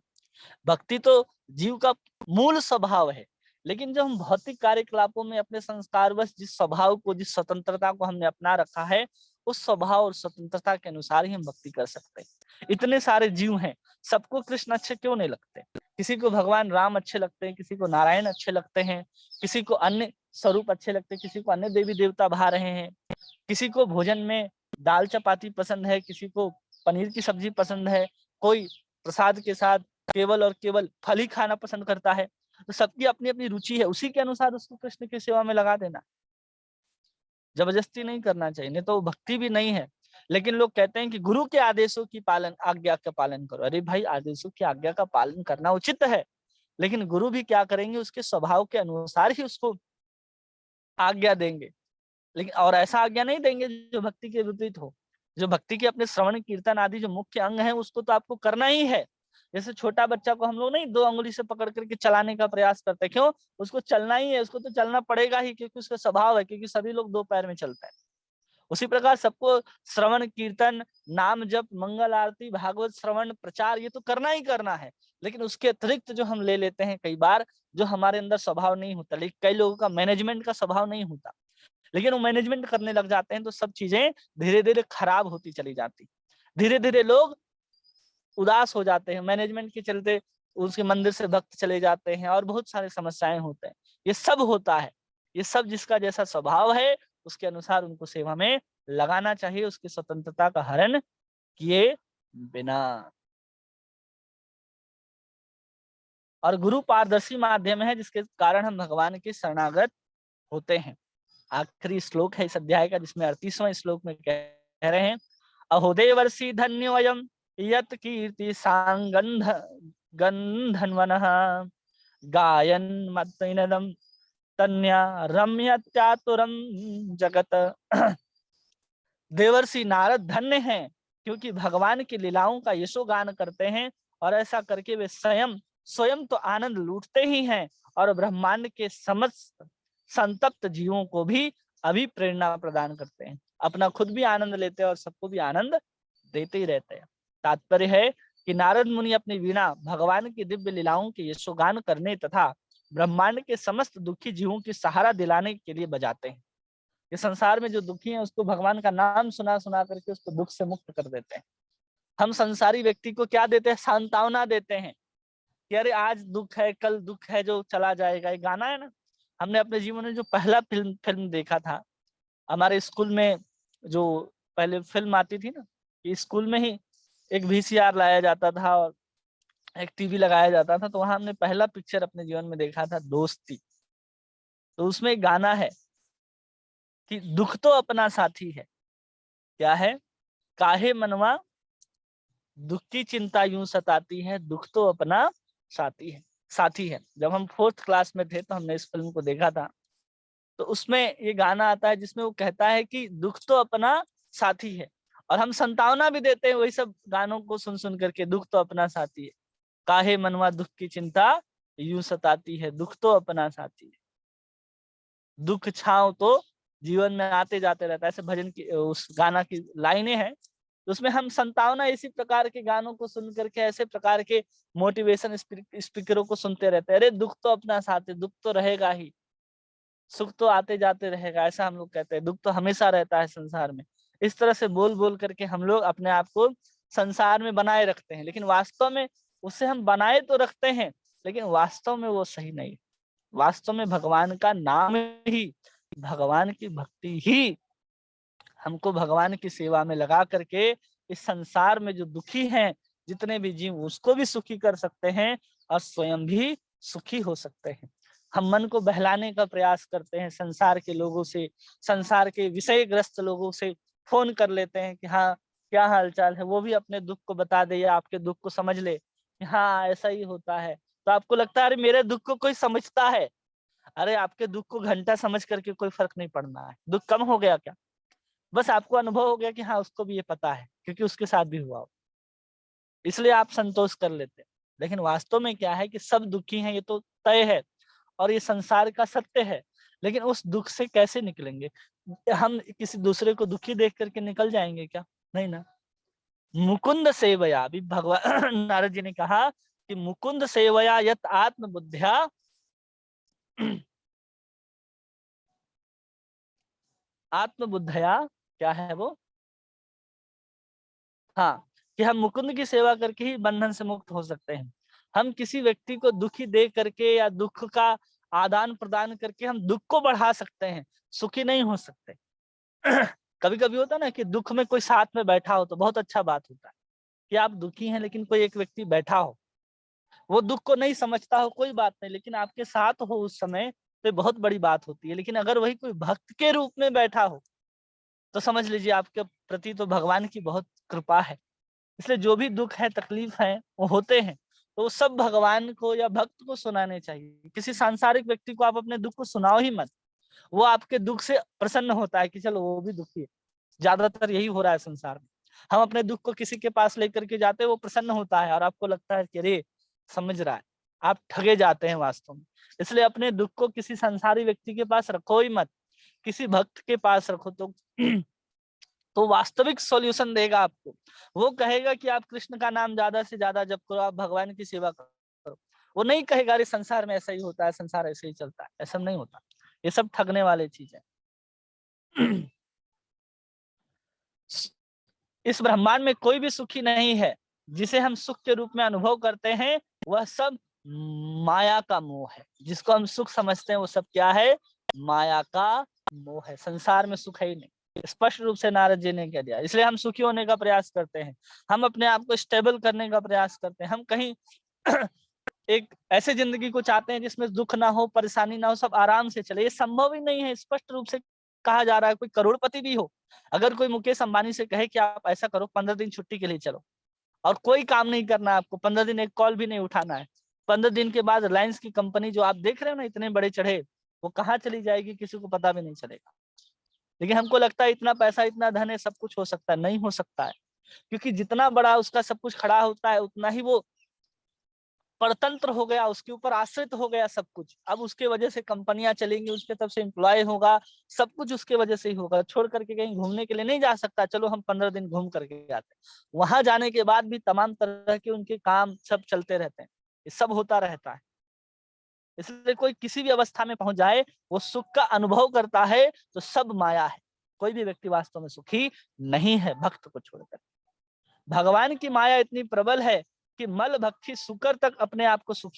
भक्ति तो जीव का मूल स्वभाव है, लेकिन जब हम भौतिक कार्यकलापों में अपने संस्कारवश जिस स्वभाव को, जिस स्वतंत्रता को हमने अपना रखा है, उस स्वभाव और स्वतंत्रता के अनुसार ही हम भक्ति कर सकते हैं। इतने सारे जीव हैं, सबको कृष्ण अच्छे क्यों नहीं लगते? किसी को भगवान राम अच्छे लगते हैं, किसी को नारायण अच्छे लगते हैं, किसी को अन्य स्वरूप अच्छे लगते हैं, किसी को अन्य देवी देवता भा रहे हैं, किसी को भोजन में दाल चपाती पसंद है, किसी को पनीर की सब्जी पसंद है, कोई प्रसाद के साथ केवल और केवल फल ही खाना पसंद करता है। तो सबकी अपनी अपनी रुचि है, उसी के अनुसार उसको कृष्ण की सेवा में लगा देना। जबरदस्ती नहीं करना चाहिए, नहीं तो वो भक्ति भी नहीं है। लेकिन लोग कहते हैं कि गुरु के आदेशों की आज्ञा का पालन करो। अरे भाई, आदेशों की आज्ञा का पालन करना उचित है, लेकिन गुरु भी क्या करेंगे? उसके स्वभाव के अनुसार ही उसको आज्ञा देंगे। लेकिन और ऐसा आज्ञा नहीं देंगे जो भक्ति के विपरीत हो। जो भक्ति के अपने श्रवण कीर्तन आदि जो मुख्य अंग है उसको तो आपको करना ही है। जैसे छोटा बच्चा को हम लोग नहीं 2 अंगुली से पकड़ करके चलाने का प्रयास करते, क्यों? उसको चलना ही है, उसको तो चलना पड़ेगा ही, क्योंकि उसका स्वभाव है, क्योंकि सभी लोग 2 पैर में चलते हैं। उसी प्रकार सबको श्रवण कीर्तन, नाम जप, मंगल आरती, भागवत श्रवण, प्रचार ये तो करना ही करना है। लेकिन उसके अतिरिक्त जो हम ले लेते हैं कई बार, जो हमारे अंदर स्वभाव नहीं होता, लेकिन कई लोगों का मैनेजमेंट का स्वभाव नहीं होता, लेकिन वो मैनेजमेंट करने लग जाते हैं, तो सब चीजें धीरे धीरे खराब होती चली जाती। धीरे धीरे लोग उदास हो जाते हैं, मैनेजमेंट के चलते उसके मंदिर से भक्त चले जाते हैं और बहुत सारी समस्याएं होते हैं। ये सब होता है। ये सब जिसका जैसा स्वभाव है उसके अनुसार उनको सेवा में लगाना चाहिए, उसकी स्वतंत्रता का हरण किए बिना। और गुरु पारदर्शी माध्यम है जिसके कारण हम भगवान के शरणागत होते हैं। आखिरी श्लोक है इस अध्याय का, जिसमें 38वां श्लोक में कह रहे हैं, अहोदेवर्षि धन्यवयम यत कीर्ति सांगंध गंधन्वनः गायन मत्तैनदम तन्या रम्यत्यातुरम जगत। देवर्षि नारद धन्य हैं क्योंकि भगवान की लीलाओं का यशोगान करते हैं, और ऐसा करके वे स्वयं स्वयं तो आनंद लूटते ही हैं और ब्रह्मांड के समस्त संतप्त जीवों को भी अभिप्रेरणा प्रदान करते हैं। अपना खुद भी आनंद लेते हैं और सबको भी आनंद देते ही रहते हैं। तात्पर्य है कि नारद मुनि अपनी वीणा भगवान की दिव्य लीलाओं के यशोगान करने तथा ब्रह्मांड के समस्त दुखी जीवों की सहारा दिलाने के लिए बजाते हैं। ये संसार में जो दुखी है उसको भगवान का नाम सुना सुना करके उसको दुख से मुक्त कर देते हैं। हम संसारी व्यक्ति को क्या देते हैं? सांत्वना देते हैं कि अरे आज दुख है, कल दुख है, जो चला जाएगा। ये गाना है ना, हमने अपने जीवन में जो पहला फिल्म देखा था, हमारे स्कूल में जो पहले फिल्म आती थी ना, कि स्कूल में ही एक वीसीआर लाया जाता था और एक टीवी लगाया जाता था, तो वहां हमने पहला पिक्चर अपने जीवन में देखा था, दोस्ती। तो उसमें एक गाना है कि दुख तो अपना साथी है। क्या है? काहे मनवा दुख की चिंता यूं सताती है, दुख तो अपना साथी है। जब हम 4th क्लास में थे तो हमने इस फिल्म को देखा था। तो उसमें ये गाना आता है जिसमें वो कहता है कि दुख तो अपना साथी है, और हम संतावना भी देते हैं वही सब गानों को सुन सुन करके, दुख तो अपना साथी है, काहे मनवा दुख की चिंता यूं सताती है, दुख तो अपना साथी है। दुख छांव तो जीवन में आते जाते रहता है, ऐसे भजन की उस गाना की लाइनें हैं। तो उसमें हम संतावना इसी प्रकार के गानों को सुन करके, ऐसे प्रकार के मोटिवेशन स्पीकरों को सुनते रहते हैं। अरे दुख तो अपना साथ है, दुख तो रहेगा ही, सुख तो आते जाते रहेगा, ऐसा हम लोग कहते हैं। दुख तो हमेशा रहता है संसार में। इस तरह से बोल बोल करके हम लोग अपने आप को संसार में बनाए रखते हैं, लेकिन वास्तव में उससे हम बनाए तो रखते हैं, लेकिन वास्तव में वो सही नहीं। वास्तव में भगवान का नाम ही, भगवान की भक्ति ही हमको भगवान की सेवा में लगा करके इस संसार में जो दुखी हैं, जितने भी जीव, उसको भी सुखी कर सकते हैं और स्वयं भी सुखी हो सकते हैं। हम मन को बहलाने का प्रयास करते हैं संसार के लोगों से, संसार के विषयग्रस्त लोगों से फोन कर लेते हैं कि हाँ क्या हाल चाल है, वो भी अपने दुख को बता दे या आपके दुख को समझ ले कि हाँ ऐसा ही होता है। तो आपको लगता है अरे मेरे दुख को कोई समझता है। अरे आपके दुख को घंटा समझ करके कोई फर्क नहीं पड़ना है। दुख कम हो गया क्या? बस आपको अनुभव हो गया कि हाँ उसको भी ये पता है क्योंकि उसके साथ भी हुआ हो, इसलिए आप संतोष कर लेते हैं। लेकिन वास्तव में क्या है कि सब दुखी हैं, ये तो तय है और ये संसार का सत्य है। लेकिन उस दुख से कैसे निकलेंगे? हम किसी दूसरे को दुखी देख करके निकल जाएंगे क्या? नहीं ना। मुकुंद सेवया, अभी भगवान नारद जी ने कहा कि मुकुंद सेवया यत आत्म बुद्धिया आत्मबुद्धया, क्या है वो? हाँ, कि हम मुकुंद की सेवा करके ही बंधन से मुक्त हो सकते हैं। हम किसी व्यक्ति को दुखी दे करके या दुख का आदान प्रदान करके हम दुख को बढ़ा सकते हैं, सुखी नहीं हो सकते। कभी कभी होता है ना कि दुख में कोई साथ में बैठा हो तो बहुत अच्छा बात होता है कि आप दुखी हैं लेकिन कोई एक व्यक्ति बैठा हो, वो दुख को नहीं समझता हो, कोई बात नहीं, लेकिन आपके साथ हो उस समय, तो बहुत बड़ी बात होती है। लेकिन अगर वही कोई भक्त के रूप में बैठा हो तो समझ लीजिए आपके प्रति तो भगवान की बहुत कृपा है। इसलिए जो भी दुख है, तकलीफ है, वो होते हैं, तो वो सब भगवान को या भक्त को सुनाने चाहिए। किसी सांसारिक व्यक्ति को आप अपने दुख को सुनाओ ही मत। वो आपके दुख से प्रसन्न होता है कि चलो वो भी दुखी है। ज्यादातर यही हो रहा है संसार में। हम अपने दुख को किसी के पास लेकर के जाते हैं, वो प्रसन्न होता है और आपको लगता है कि अरे समझ रहा है। आप ठगे जाते हैं वास्तव में। इसलिए अपने दुख को किसी संसारी व्यक्ति के पास रखो ही मत, किसी भक्त के पास रखो तो वास्तविक सॉल्यूशन देगा आपको। वो कहेगा कि आप कृष्ण का नाम ज्यादा से ज्यादा जप करो, आप भगवान की सेवा करो। वो नहीं कहेगा अरे संसार में ऐसा ही होता है, संसार ऐसे ही चलता है। ऐसा नहीं होता, ये सब ठगने वाले चीज है। इस ब्रह्मांड में कोई भी सुखी नहीं है। जिसे हम सुख के रूप में अनुभव करते हैं वह सब माया का मोह है। जिसको हम सुख समझते हैं वो सब क्या है? माया का मोह है। संसार में सुख है ही नहीं। स्पष्ट रूप से नारद जी ने कह दिया। इसलिए हम सुखी होने का प्रयास करते हैं, हम अपने आप को स्टेबल करने का प्रयास करते हैं। हम कहीं एक ऐसे जिंदगी को चाहते हैं जिसमें दुख ना हो, परेशानी ना हो, सब आराम से चले। ये संभव ही नहीं है। स्पष्ट रूप से कहा जा रहा है, कोई करोड़पति भी हो, अगर कोई मुकेश अंबानी से कहे कि आप ऐसा करो, 15 दिन छुट्टी के लिए चलो, और कोई काम नहीं करना है आपको, 15 दिन एक कॉल भी नहीं उठाना है, 15 दिन के बाद रिलायंस की कंपनी जो आप देख रहे हो ना, इतने बड़े चढ़े, वो कहाँ चली जाएगी किसी को पता भी नहीं चलेगा। लेकिन हमको लगता है इतना पैसा, इतना धन है, सब कुछ हो सकता है। नहीं हो सकता है, क्योंकि जितना बड़ा उसका सब कुछ खड़ा होता है, उतना ही वो परतंत्र हो गया, उसके ऊपर आश्रित हो गया सब कुछ। अब उसके वजह से कंपनियां चलेंगी, उसके तरफ से एम्प्लॉय होगा, सब कुछ उसके वजह से ही होगा। छोड़ करके कहीं घूमने के लिए नहीं जा सकता, चलो हम 15 दिन घूम करके आते हैं। वहां जाने के बाद भी तमाम तरह के उनके काम सब चलते रहते हैं, ये सब होता रहता है। इसलिए कोई किसी भी अवस्था में पहुंच जाए, वो सुख का अनुभव करता है तो सब माया है। कोई भी व्यक्ति वास्तव में सुखी नहीं है भक्त को छोड़कर। भगवान की माया इतनी प्रबल है कि मल भक्षी सुकर तक अपने आप को सुख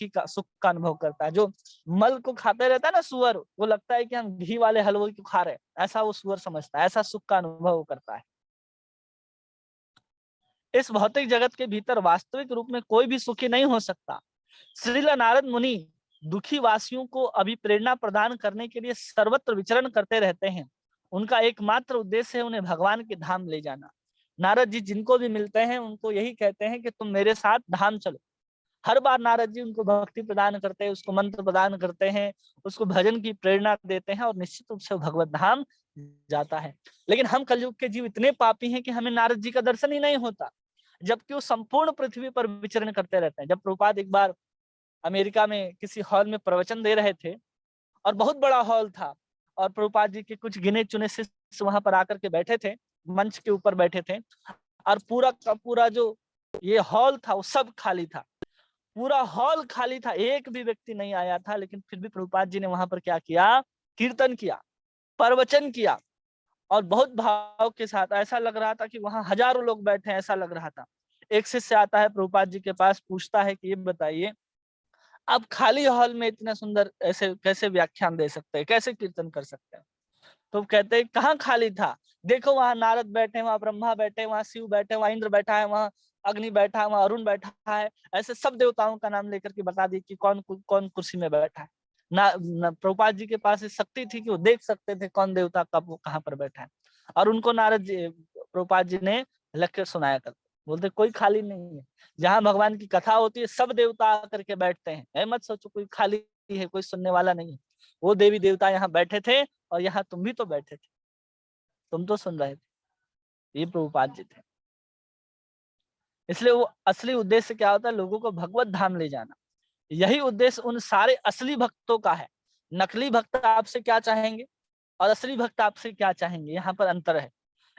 का अनुभव करता है। जो मल को खाते रहता है ना सुअर, वो लगता है कि हम घी वाले हलवे को खा रहे हैं, ऐसा वो सुअर समझता है, ऐसा सुख का अनुभव करता है। इस भौतिक जगत के भीतर वास्तविक रूप में कोई भी सुखी नहीं हो सकता। श्रील नारद मुनि दुखी वासियों को अभिप्रेरणा प्रदान करने के लिए सर्वत्र विचरण करते रहते हैं। उनका एकमात्र उद्देश्य है उन्हें भगवान के धाम ले जाना। नारद जी जिनको भी मिलते हैं उनको यही कहते हैं कि तुम मेरे साथ धाम चलो। हर बार नारद जी उनको भक्ति प्रदान करते हैं, उसको मंत्र प्रदान करते हैं, उसको भजन की प्रेरणा देते हैं, और निश्चित रूप से भगवत धाम जाता है। लेकिन हम कलयुग के जीव इतने पापी हैं कि हमें नारद जी का दर्शन ही नहीं होता, जबकि वो संपूर्ण पृथ्वी पर विचरण करते रहते हैं। जब प्रभुपाद एक बार अमेरिका में किसी हॉल में प्रवचन दे रहे थे, और बहुत बड़ा हॉल था, और प्रभुपाद जी के कुछ गिने चुने शिष्य वहां पर आकर के बैठे थे, मंच के ऊपर बैठे थे, और पूरा का पूरा जो ये हॉल था वो सब खाली था। पूरा हॉल खाली था, एक भी व्यक्ति नहीं आया था। लेकिन फिर भी प्रभुपाद जी ने वहां पर क्या किया? कीर्तन किया, प्रवचन किया, और बहुत भाव के साथ। ऐसा लग रहा था कि वहां हजारों लोग बैठे हैं, ऐसा लग रहा था। एक शिष्य आता है प्रभुपाद जी के पास, पूछता है कि ये बताइए, आप खाली हॉल में इतना सुंदर ऐसे कैसे व्याख्यान दे सकते हैं, कैसे कीर्तन कर सकते हैं? तो कहते हैं कहाँ खाली था, देखो वहां नारद बैठे, वहां ब्रह्मा बैठे, वहां शिव बैठे, वहां इंद्र बैठा है, वहां अग्नि बैठा है, वहां अरुण बैठा है। ऐसे सब देवताओं का नाम लेकर के बता दी कि कौन कौन कुर्सी में बैठा है। प्रभुपाद जी के पास इस शक्ति थी कि वो देख सकते थे कौन देवता कब कहाँ पर बैठा है, और उनको नारद जी प्रभुपाद जी ने लेक्चर सुनाया करते। बोलते कोई खाली नहीं है, जहाँ भगवान की कथा होती है सब देवता आकर के बैठते हैं। मत सोचो कोई खाली है, कोई सुनने वाला नहीं है। वो देवी देवता यहाँ बैठे थे, और यहाँ तुम भी तो बैठे थे, तुम तो सुन रहे थे। ये प्रभुपाद जी थे। इसलिए वो असली उद्देश्य क्या होता है? लोगों को भगवत धाम ले जाना। यही उद्देश्य उन सारे असली भक्तों का है। नकली भक्त आपसे क्या चाहेंगे और असली भक्त आपसे क्या चाहेंगे, यहाँ पर अंतर है।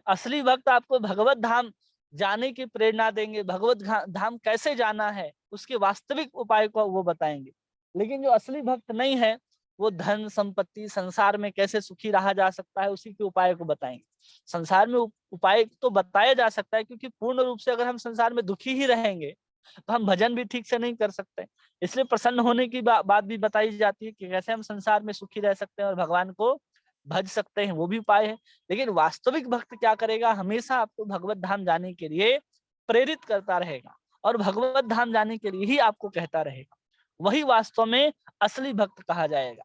असली भक्त आपको भगवत धाम जाने की प्रेरणा देंगे, भगवत धाम कैसे जाना है उसके वास्तविक उपाय को वो बताएंगे। लेकिन जो असली भक्त नहीं है, वो धन संपत्ति संसार में कैसे सुखी रहा जा सकता है उसी के उपाय को बताएंगे। संसार में उपाय तो बताया जा सकता है, क्योंकि पूर्ण रूप से अगर हम संसार में दुखी ही रहेंगे तो हम भजन भी ठीक से नहीं कर सकते। इसलिए प्रसन्न होने की बात भी बताई जाती है कि कैसे हम संसार में सुखी रह सकते हैं और भगवान को भज सकते हैं, वो भी उपाय है। लेकिन वास्तविक भक्त क्या करेगा? हमेशा आपको भगवत धाम जाने के लिए प्रेरित करता रहेगा, और भगवत धाम जाने के लिए ही आपको कहता रहेगा। वही वास्तव में असली भक्त कहा जाएगा,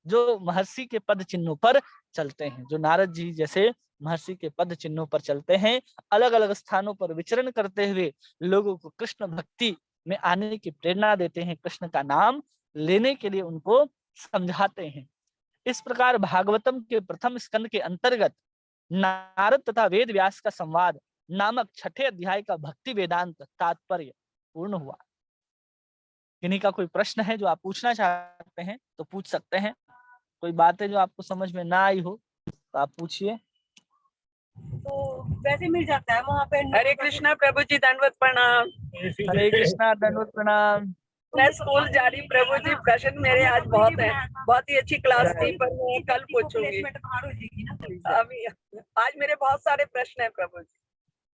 जो महर्षि के पद चिन्हों पर चलते हैं, जो नारद जी जैसे महर्षि के पद चिन्हों पर चलते हैं, अलग अलग स्थानों पर विचरण करते हुए लोगों को कृष्ण भक्ति में आने की प्रेरणा देते हैं, कृष्ण का नाम लेने के लिए उनको समझाते हैं। इस प्रकार भागवतम के प्रथम स्कंद के अंतर्गत नारद तथा वेद व्यास का संवाद नामक छठे अध्याय का भक्ति वेदांत तात्पर्य पूर्ण हुआ। किन्हीं का कोई प्रश्न है जो आप पूछना चाहते हैं तो पूछ सकते हैं। कोई बात है जो आपको समझ में ना आई हो तो आप पूछिए। तो वैसे मिल जाता है वहाँ पे। हरे कृष्णा प्रभु जी, दंडवत प्रणाम। हरे कृष्णा, दंडवत प्रणाम। मैं स्कूल जा रही प्रभु जी, प्रश्न मेरे आज बहुत है, बहुत ही अच्छी क्लास थी, पर मैं कल पूछूंगी। अभी आज मेरे बहुत सारे प्रश्न है प्रभु जी।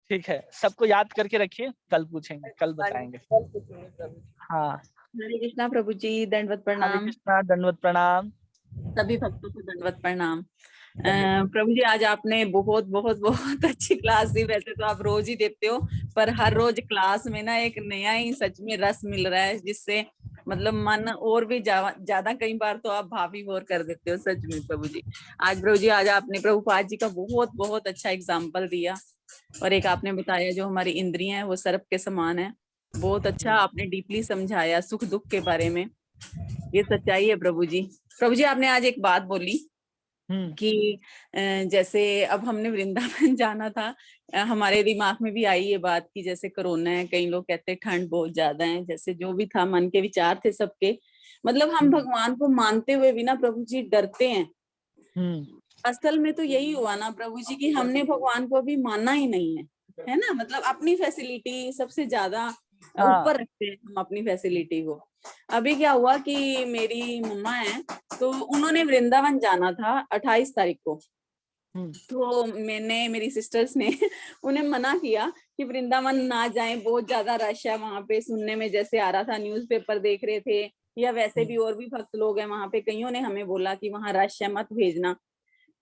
ठीक है, सबको याद करके रखिए, कल पूछेंगे, कल बताएंगे। कल पूछूंगी प्रभु जी। हाँ, हरे कृष्णा प्रभु जी, दंडवत हरे प्रणाम। कृष्णा, दंडवत प्रणाम। सभी भक्तों को दंडवत प्रणाम। प्रभु जी, आज आपने बहुत बहुत बहुत अच्छी क्लास दी। वैसे तो आप रोज ही देते हो, पर हर रोज क्लास में ना एक नया ही सच में रस मिल रहा है, जिससे मतलब मन और भी ज्यादा कई बार तो आप भावी और कर देते हो सच में प्रभु जी। प्रभु जी आज आपने प्रभुपाद जी का बहुत बहुत अच्छा एग्जाम्पल दिया, और एक आपने बताया जो हमारी इंद्रियां हैं वो सर्प के समान है। बहुत अच्छा आपने डीपली समझाया सुख दुख के बारे में, ये सच्चाई है प्रभु जी। प्रभु जी आपने आज एक बात बोली कि जैसे अब हमने वृंदावन जाना था, हमारे दिमाग में भी आई ये बात कि जैसे कोरोना है, कई लोग कहते हैं ठंड बहुत ज्यादा है, जैसे जो भी था मन के विचार थे सबके, मतलब हम भगवान को मानते हुए भी ना प्रभु जी डरते हैं। असल में तो यही हुआ ना प्रभु जी कि हमने भगवान को अभी माना ही नहीं है ना, मतलब अपनी फैसिलिटी सबसे ज्यादा ऊपर रखते हैं हम अपनी फैसिलिटी को। अभी क्या हुआ कि मेरी मम्मा है तो उन्होंने वृंदावन जाना था 28 तारीख को, तो मैंने मेरी सिस्टर्स ने उन्हें मना किया कि वृंदावन ना जाएं, बहुत ज्यादा रश है वहां पे। सुनने में जैसे आ रहा था, न्यूज़पेपर देख रहे थे, या वैसे भी और भी भक्त लोग हैं वहां पे, कईयों ने हमें बोला कि वहां रश है मत भेजना।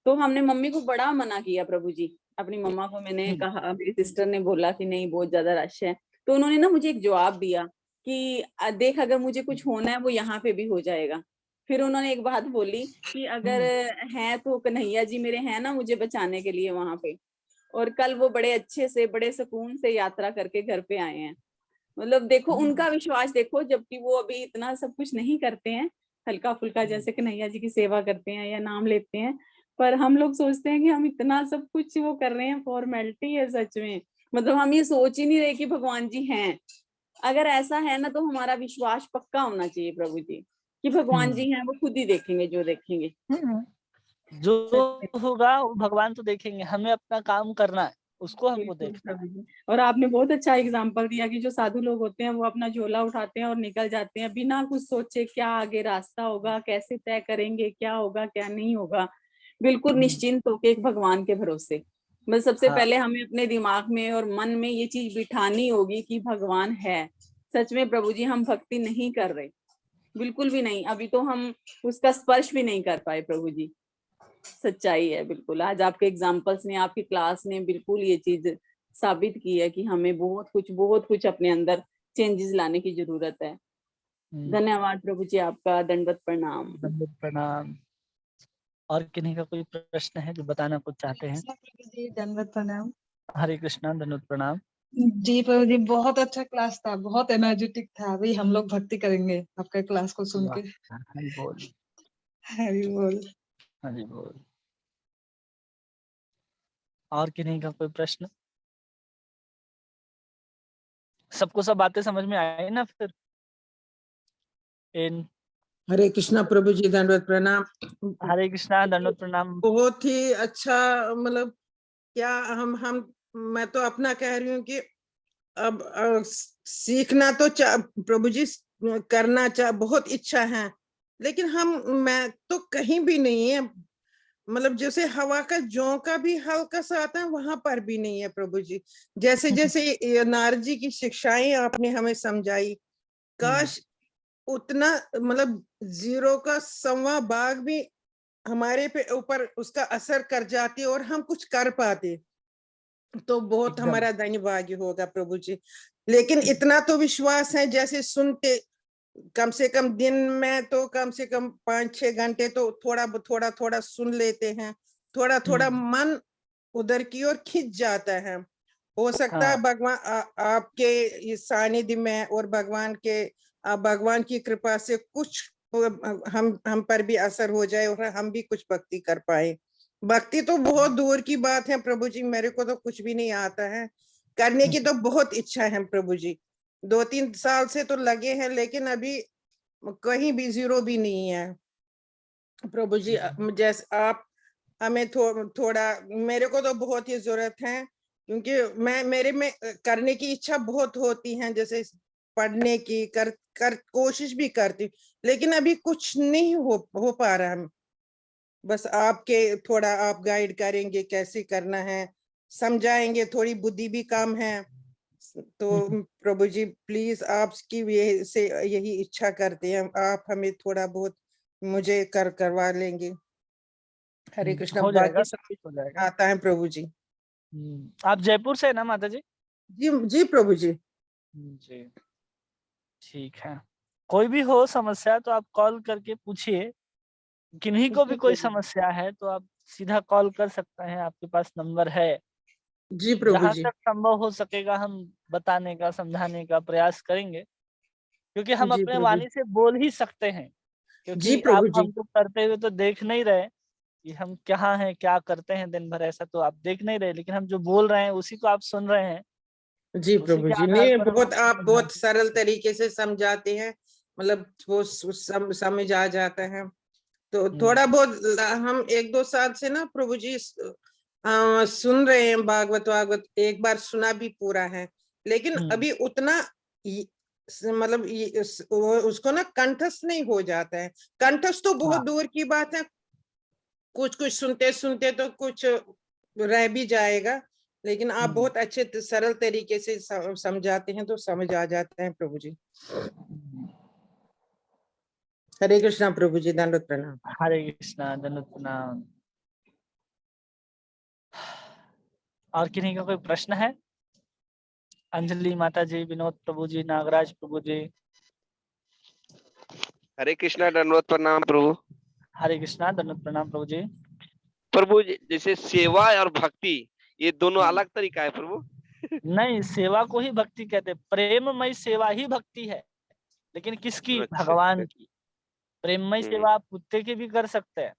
तो हमने मम्मी को बड़ा मना किया प्रभु जी, अपनी मम्मा को मैंने कहा, मेरी सिस्टर ने बोला कि नहीं बहुत ज्यादा रश है, तो उन्होंने ना मुझे एक जवाब दिया कि देख अगर मुझे कुछ होना है वो यहाँ पे भी हो जाएगा। फिर उन्होंने एक बात बोली कि अगर है तो कन्हैया जी मेरे हैं ना मुझे बचाने के लिए वहां पे। और कल वो बड़े अच्छे से बड़े सुकून से यात्रा करके घर पे आए हैं। मतलब देखो उनका विश्वास देखो, जबकि वो अभी इतना सब कुछ नहीं करते हैं, हल्का फुल्का जैसे कन्हैया जी की सेवा करते हैं या नाम लेते हैं, पर हम लोग सोचते हैं कि हम इतना सब कुछ वो कर रहे हैं, फॉर्मेलिटी है सच में। मतलब हम ये सोच ही नहीं रहे कि भगवान जी हैं। अगर ऐसा है ना तो हमारा विश्वास पक्का होना चाहिए प्रभु जी कि भगवान जी हैं, वो खुद ही देखेंगे जो देखेंगे। जो होगा वो भगवान तो देखेंगे, हमें अपना काम करना है, उसको हमको देखना है। और आपने बहुत अच्छा एग्जाम्पल दिया कि जो साधु लोग होते हैं वो अपना झोला उठाते हैं और निकल जाते हैं बिना कुछ सोचे क्या आगे रास्ता होगा, कैसे तय करेंगे, क्या होगा क्या नहीं होगा, बिल्कुल निश्चिंत होके एक भगवान के भरोसे। बस सबसे पहले हमें अपने दिमाग में और मन में ये चीज बिठानी होगी कि भगवान है। सच में प्रभु जी हम भक्ति नहीं कर रहे, बिल्कुल भी नहीं, अभी तो हम उसका स्पर्श भी नहीं कर पाए प्रभु जी। सच्चाई है बिल्कुल। आज आपके एग्जाम्पल्स ने, आपकी क्लास ने बिल्कुल ये चीज साबित की है कि हमें बहुत कुछ अपने अंदर चेंजेस लाने की जरूरत है। धन्यवाद प्रभु जी, आपका दंडवत प्रणाम। दंडवत प्रणाम। और किन्हीं का कोई प्रश्न है जो बताना कुछ चाहते हैं? दंडवत प्रणाम। हरे कृष्णा, दंडवत प्रणाम। जी प्रभु जी बहुत अच्छा क्लास था, बहुत एनर्जेटिक था। अभी हम लोग भक्ति करेंगे आपका क्लास को सुन के। हरि बोल। हरि बोल। हरि बोल। और किन्हीं का कोई प्रश्न? सबको सब बातें समझ में आई ना? फिर हरे कृष्णा प्रभु जी, दंडवत प्रणाम। हरे कृष्णा, दंडवत प्रणाम। बहुत ही अच्छा, मतलब क्या हम मैं तो अपना कह रही हूँ कि अब सीखना तो प्रभु जी करना बहुत इच्छा है, लेकिन मैं तो कहीं भी नहीं है, मतलब जैसे हवा का झोंका भी हल्का सा आता है वहां पर भी नहीं है प्रभु जी। जैसे जैसे नारद जी की शिक्षाएं आपने हमें समझाई, काश उतना मतलब 0 का 1.25 भाग भी हमारे पे ऊपर उसका असर कर जाती और हम कुछ कर पाते तो बहुत हमारा धन्यभाग्य होगा प्रभु जी। लेकिन इतना तो विश्वास है, जैसे सुनते कम से कम दिन में तो कम से कम 5-6 घंटे तो थोड़ा सुन लेते हैं, थोड़ा मन उधर की ओर खिंच जाता है। हो सकता है भगवान आपके इस सानिध्य में और भगवान की कृपा से कुछ हम पर भी असर हो जाए और हम भी कुछ भक्ति कर पाए। भक्ति तो बहुत दूर की बात है प्रभु जी, मेरे को तो कुछ भी नहीं आता है, करने की तो बहुत इच्छा है प्रभु जी। 2-3 साल से तो लगे हैं, लेकिन अभी कहीं भी 0 भी नहीं है प्रभु जी। जैसे आप हमें थोड़ा मेरे को तो बहुत ही जरूरत है, क्योंकि मेरे में करने की इच्छा बहुत होती है, जैसे पढ़ने की कोशिश भी करती, लेकिन अभी कुछ नहीं हो पा रहा है। बस थोड़ा आप गाइड करेंगे कैसे करना है, समझाएंगे, थोड़ी बुद्धि भी कम है तो प्रभु जी प्लीज आपकी यही इच्छा करते हैं, आप हमें थोड़ा बहुत मुझे करवा लेंगे। हरे कृष्णा। हो जाएगा, बाकी सब कुछ हो जाएगा। आता है प्रभु जी। आप जयपुर से है ना माता जी? जी जी प्रभु जी। जी ठीक है। कोई भी हो समस्या तो आप कॉल करके पूछिए। किन्हीं को भी कोई जी समस्या है तो आप सीधा कॉल कर सकते हैं, आपके पास नंबर है। प्रभु जहां जी। तक संभव हो सकेगा हम बताने का, समझाने का प्रयास करेंगे, क्योंकि हम जी अपने प्रभु वाणी से बोल ही सकते हैं। जी क्योंकि आप प्रभु जी। हमको करते हुए तो देख नहीं रहे कि हम कहाँ हैं, क्या करते हैं दिन भर, ऐसा तो आप देख नहीं रहे, लेकिन हम जो बोल रहे हैं उसी को आप सुन रहे हैं। जी उसी प्रभु के जी, आधार नहीं पर हम बहुत आपको आप बहुत समझाते सरल हैं। तरीके से समझाते हैं, मतलब वो समझ आ जाता है। तो थोड़ा बहुत हम एक दो साल से ना प्रभु जी सुन रहे हैं भागवत वागवत, एक बार सुना भी पूरा है, लेकिन हम्म, अभी उतना मतलब उसको ना कंठस्थ नहीं हो जाता है। कंठस्थ तो बहुत हाँ। दूर की बात है, कुछ कुछ सुनते सुनते तो कुछ रह भी जाएगा, लेकिन आप हम्म, बहुत अच्छे सरल तरीके से समझाते हैं तो समझ आ जाता है प्रभु जी। हम्म। हरे कृष्णा प्रभु जी, दंडवत प्रणाम। हरे कृष्णा, दंडवत प्रणाम। और किन्हीं का कोई प्रश्न है? अंजलि माता जी, विनोद प्रभु जी, नागराज प्रभु जी। हरे कृष्णा, दंडवत प्रणाम प्रभु। हरे कृष्णा, दंडवत प्रणाम प्रभु जी। प्रभु जैसे सेवा और भक्ति, ये दोनों अलग तरीका है प्रभु। नहीं, सेवा को ही भक्ति कहते हैं। प्रेममय सेवा ही भक्ति है, लेकिन किसकी? अच्छा अच्छा। भगवान की। प्रेममय सेवा आप कुत्ते की भी कर सकते हैं,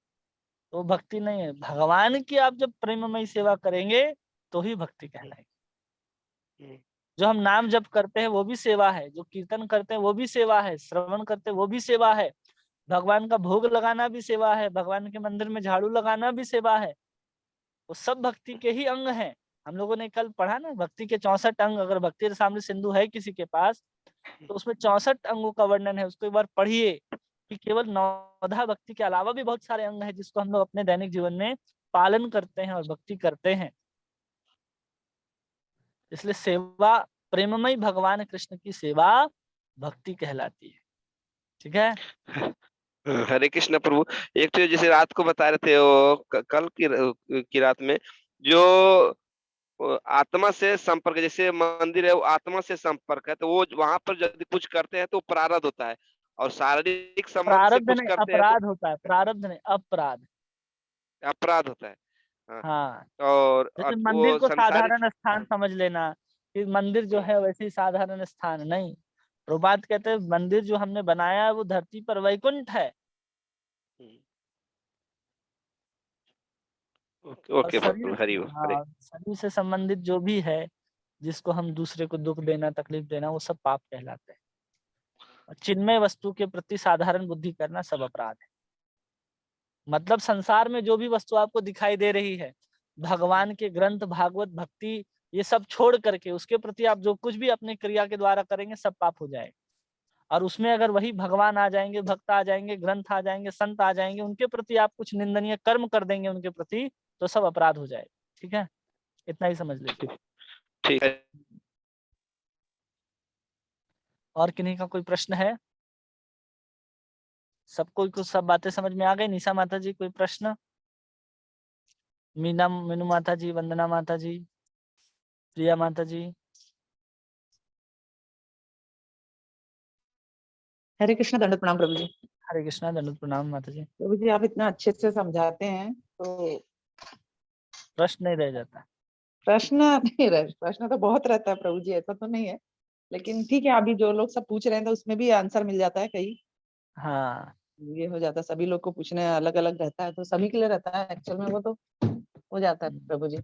तो भक्ति नहीं है। भगवान की आप जब प्रेममय सेवा करेंगे तो ही भक्ति कहलाएगी। जो हम नाम जप करते हैं वो भी सेवा है, जो कीर्तन करते हैं वो भी सेवा है, श्रवण करते हैं वो भी सेवा है, भगवान का भोग लगाना भी सेवा है, भगवान के मंदिर में झाड़ू लगाना भी सेवा है। वो सब भक्ति के ही अंग हैं। हम लोगों ने कल पढ़ा ना, भक्ति के 64 अंग। अगर भक्ति रसामृत सिंधु है किसी के पास तो उसमें 64 अंगों का वर्णन है, उसको एक बार पढ़िए कि केवल नवधा भक्ति के अलावा भी बहुत सारे अंग हैं जिसको हम लोग अपने दैनिक जीवन में पालन करते हैं और भक्ति करते हैं। इसलिए सेवा, प्रेममय भगवान कृष्ण की सेवा भक्ति कहलाती है। ठीक है। हरे कृष्ण प्रभु। एक तो जैसे रात को बता रहे थे, वो कल की रात में जो आत्मा से संपर्क, जैसे मंदिर है वो आत्मा से संपर्क है, तो वो वहां पर यदि कुछ करते हैं तो प्रारब्ध होता है, और शारीरिक संबंध से प्रारब्ध कुछ नहीं, करते हैं तो अपराध होता है। प्रारब्ध नहीं, अपराध। अपराध होता है। हाँ। हाँ, जैसे और मंदिर वो को संसारिक। साधारण स्थान समझ लेना कि मंदिर जो है वैसे ही साधारण स्थान नहीं। प्रभुपाद कहते हैं मंदिर जो हमने बनाया है वो धरती पर वैकुंठ है। ओके और ओके प्रभु, शरीर, हरि ओम, हरे। हाँ, शरीर से संबंधित जो भी है, जिसको हम दूसरे को दुख देना, तकलीफ देना, वो सब पाप कहलाते हैं। और चिन्मय वस्तु के प्रति साधारण बुद्धि करना सब अपराध है। मतलब संसार में जो भी वस्तु आपको दिखाई दे रही है, भगवान के ग्रंथ, भागवत, भक्ति, ये सब छोड़ करके उसके प्रति आप जो कुछ भी अपने क्रिया के द्वारा करेंगे सब पाप हो जाएगा। और उसमें अगर वही भगवान आ जाएंगे, भक्त आ जाएंगे, ग्रंथ आ जाएंगे, संत आ जाएंगे, उनके प्रति आप कुछ निंदनीय कर्म कर देंगे उनके प्रति, तो सब अपराध हो जाएगा। ठीक है, इतना ही समझ लीजिए। ठीक है। और किन्हीं का कोई प्रश्न है? सबको कुछ सब बातें समझ में आ गई? निशा माता जी कोई प्रश्न? मीनू माता जी, वंदना माता जी, प्रिया माता जी। हरे कृष्ण, दंडवत प्रणाम प्रभु जी। हरे कृष्णा, दंडवत प्रणाम माता जी। प्रभु जी आप इतना अच्छे से समझाते हैं तो प्रश्न नहीं रह जाता। प्रश्न नहीं रहे, प्रश्न तो बहुत रहता है प्रभु जी, ऐसा तो नहीं है, लेकिन ठीक है, अभी जो लोग सब पूछ रहे हैं तो उसमें भी आंसर मिल जाता है कहीं। हाँ। ये हो जाता है, सभी लोग को पूछने अलग अलग रहता है तो सभी के लिए रहता है एक्चुअल में, वो तो हो जाता है प्रभु जी।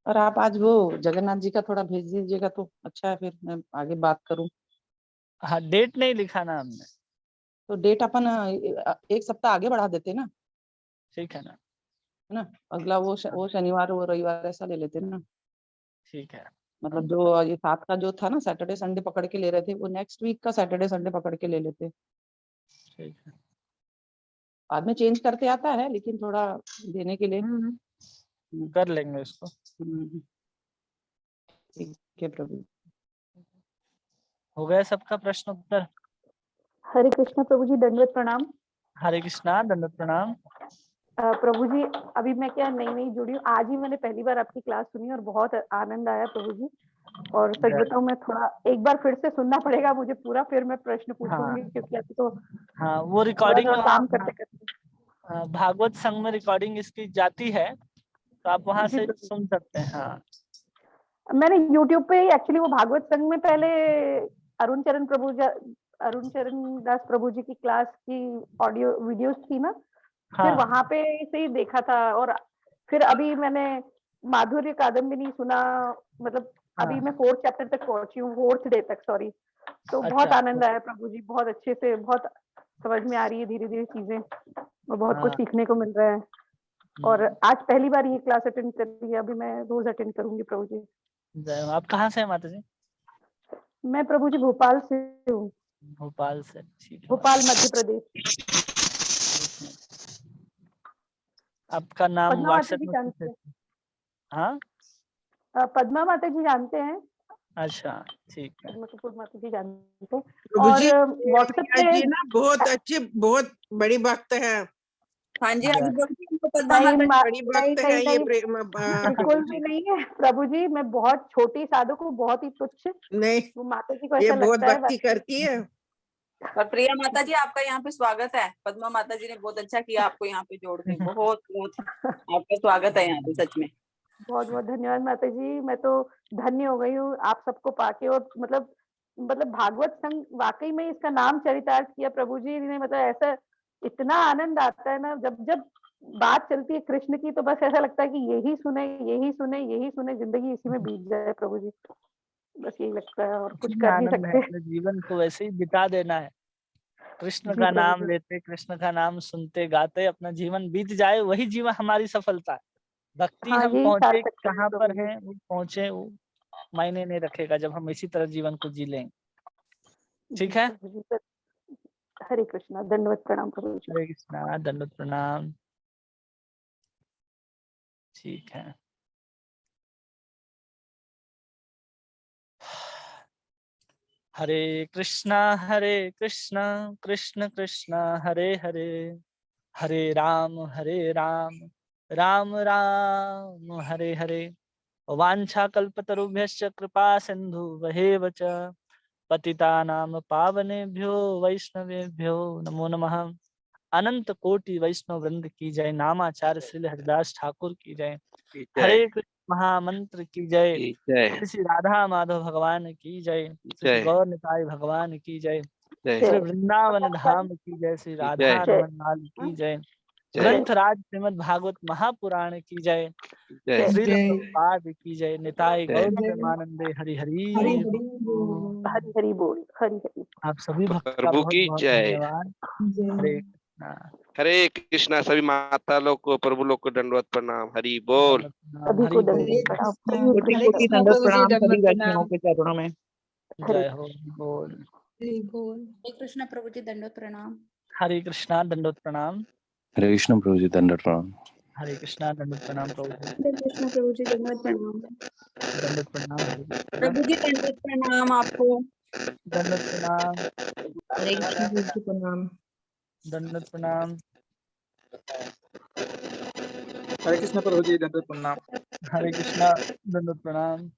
और आप आज वो जगन्नाथ जी का थोड़ा भेज दीजिएगा तो अच्छा है, फिर मैं आगे बात करूं। हाँ, डेट नहीं लिखा ना हमने। तो डेट अपन एक सप्ताह आगे बढ़ा देते ना, ठीक है ना। है ना। अगला वो शनिवार वो रविवार ऐसा ले लेते ना। ठीक है। मतलब जो ये 7 का जो था ना, सैटरडे संडे पकड़ के ले रहे थे, वो नेक्स्ट वीक का सैटरडे संडे पकड़ के ले लेते। ठीक है। बाद में चेंज करते आता है, लेकिन थोड़ा देने के लिए। कर लेंगे इसको। ठीक है प्रभु। हो गया सबका प्रश्न उत्तर? हरे कृष्णा प्रभु जी, दंडवत प्रणाम। हरे कृष्णा, दंडवत प्रणाम। प्रभु जी, अभी मैं क्या नई नई जुड़ी हूँ, आज ही मैंने पहली बार आपकी क्लास सुनी और बहुत आनंद आया प्रभु जी। और सच बताऊं मैं थोड़ा एक बार फिर से सुनना पड़ेगा मुझे पूरा, फिर मैं प्रश्न पूछूंगी, क्योंकि अभी तो हाँ, वो थोड़ा रिकॉर्डिंग थोड़ा काम करते करते। भागवत संघ में रिकॉर्डिंग इसकी जाती है, तो आप वहां जी से प्रभु। सुन सकते हैं। हाँ, मैंने YouTube पे ही एक्चुअली वो भागवत संघ में पहले अरुण चरण दास प्रभु जी की क्लास की ऑडियो वीडियोस थी ना, फिर हाँ, वहां पे से ही देखा था। और फिर अभी मैंने माधुर्य कादम्बिनी सुना, मतलब अभी हाँ। मैं 4th चैप्टर तक पहुंची हूँ, 4th डे तक, सॉरी। तो बहुत अच्छा, आनंद आया प्रभु जी, बहुत अच्छे से, बहुत समझ में आ रही है धीरे धीरे चीजें, और बहुत कुछ हाँ। सीखने को मिल रहा है। और आज पहली बार ये क्लास अटेंड कर रही है, अभी मैं रोज अटेंड करूंगी प्रभु जी। जय हो। आप कहाँ से हैं माता जी? मैं प्रभु जी भोपाल से हूँ, भोपाल से, ठीक है। भोपाल मध्य प्रदेश। आपका नाम पद्मा माता व्हाट्सएप जी में जानते हैं? हाँ, पद्मा माता जी जानते हैं, अच्छा, ठीक है। पद्मा कपूर माता जी जानते हैं। प्रभु और जी, व्हाट्सएप प्रिया पे जी ना बहुत अच्छी, बहुत बड़ी भक्त है, हाँ जी, हाँ जी जय। प्रभु जी, हमको पद्मा नहीं माता बड़ी नहीं भक्त नहीं है ये नहीं, प्रभु बिल्कुल भी जी। नहीं है प्रभु जी। मैं बहुत छोटी साधु हूँ, बहुत ही तुच्छ। नहीं, वो माता जी को ये ऐसा बहुत लगता है भक्ति बस। करती है। और प्रिया माता जी, आपका यहाँ पे स्वागत है। पद्मा माता जी ने बहुत अच्छा किया आपको यहाँ पे जोड़ के, बहुत बहुत आपका स्वागत है यहाँ पे, सच में। बहुत बहुत धन्यवाद माता जी, मैं तो धन्य हो गई हूँ आप सबको पाके। और मतलब भागवत संघ वाकई में इसका नाम चरितार्थ किया प्रभु जी ने, मतलब ऐसा इतना आनंद आता है ना, जब जब बात चलती है कृष्ण की, तो बस ऐसा लगता है कि यही सुने यही सुने यही सुने, जिंदगी इसी में बीत जाए प्रभु जी, बस यही लगता है, और कुछ इसी में कर नहीं आनंद है, सकते। अपने जीवन को वैसे ही बिता देना है। कृष्ण जी का प्रभु नाम जी। लेते, कृष्ण का नाम सुनते गाते अपना जीवन बीत जाए, वही जीवन हमारी सफलता है। भक्ति हाँ, हम यही पहुंचे सार्थक है कहाँ प्रभु पर जी। हैं, वो पहुंचे, वो मायने नहीं रखेगा जब हम इसी तरह जीवन को जी लेंगे। जी ठीक है। प्रभु जी। हरे कृष्णा, दंडवत प्रणाम प्रभु जी। हरे कृष्णा, दंडवत प्रणाम। ठीक है। हरे कृष्णा कृष्ण कृष्ण हरे हरे, हरे राम राम राम हरे हरे। वाञ्छाकल्पतरुभ्यश्च कृपा सिन्धुभ्येव च पतितानां पावनेभ्यो वैष्णवेभ्यो नमो नमः। अनंत कोटि वैष्णव वृंद की जय। नामाचार्य श्री हरिदास ठाकुर की जय। जय हरे कृष्ण महामंत्र की जय। जय श्री राधा माधव भगवान की जय। श्री जय गौर निताय भगवान की जय। जय श्री जय। वृंदावन धाम की जय। श्री राधा जय जय। रमन लाल की जय। जय ग्रंथराज श्रीमद् भागवत महापुराण की जय। जय श्रील जय प्रभुपाद की जय। निताय जय। गौर जय प्रेमानंदे हरि हरि हरि हरि बोल। हरि हरि बोल, हरि हरि। आप सभी भक्त का प्रभु बहुत की बहुत जय। धन्यवाद। जय। हरे कृष्णा। हरे कृष्णा। सभी माता लोग को, प्रभु लोग को दंडवत प्रणाम। हरि बोल। दंडवत प्रणाम, सभी को हरि दंडवत हरे बोल। प्रणाम, कृष्णा, कोटि हरे कोटि कृष्णा दंडवत प्रभु जी, प्रणाम सभी दंडवत वैष्णवों प्रणाम। के चरणों में। हरे जय हो बोल। हरि बोल। हरे कृष्ण प्रभु जी, दंडवत प्रणाम। हरे कृष्णा, दंडवत प्रणाम। हरे कृष्ण प्रभु जी, दंडवत प्रणाम। हरे कृष्णा, दंडवत प्रणाम प्रभु जी। हरे कृष्ण प्रभु जी, दंडवत प्रणाम। दंडवत प्रणाम। हरे कृष्णा, प्रभु जी दंडवत प्रणाम आपको। दंडवत प्रणाम। हरे कृष्ण प्रभु जी, प्रणाम। दंडवत प्रणाम। हरे कृष्ण प्रभु जी, दंडवत प्रणाम। हरे कृष्णा, दंडवत प्रणाम।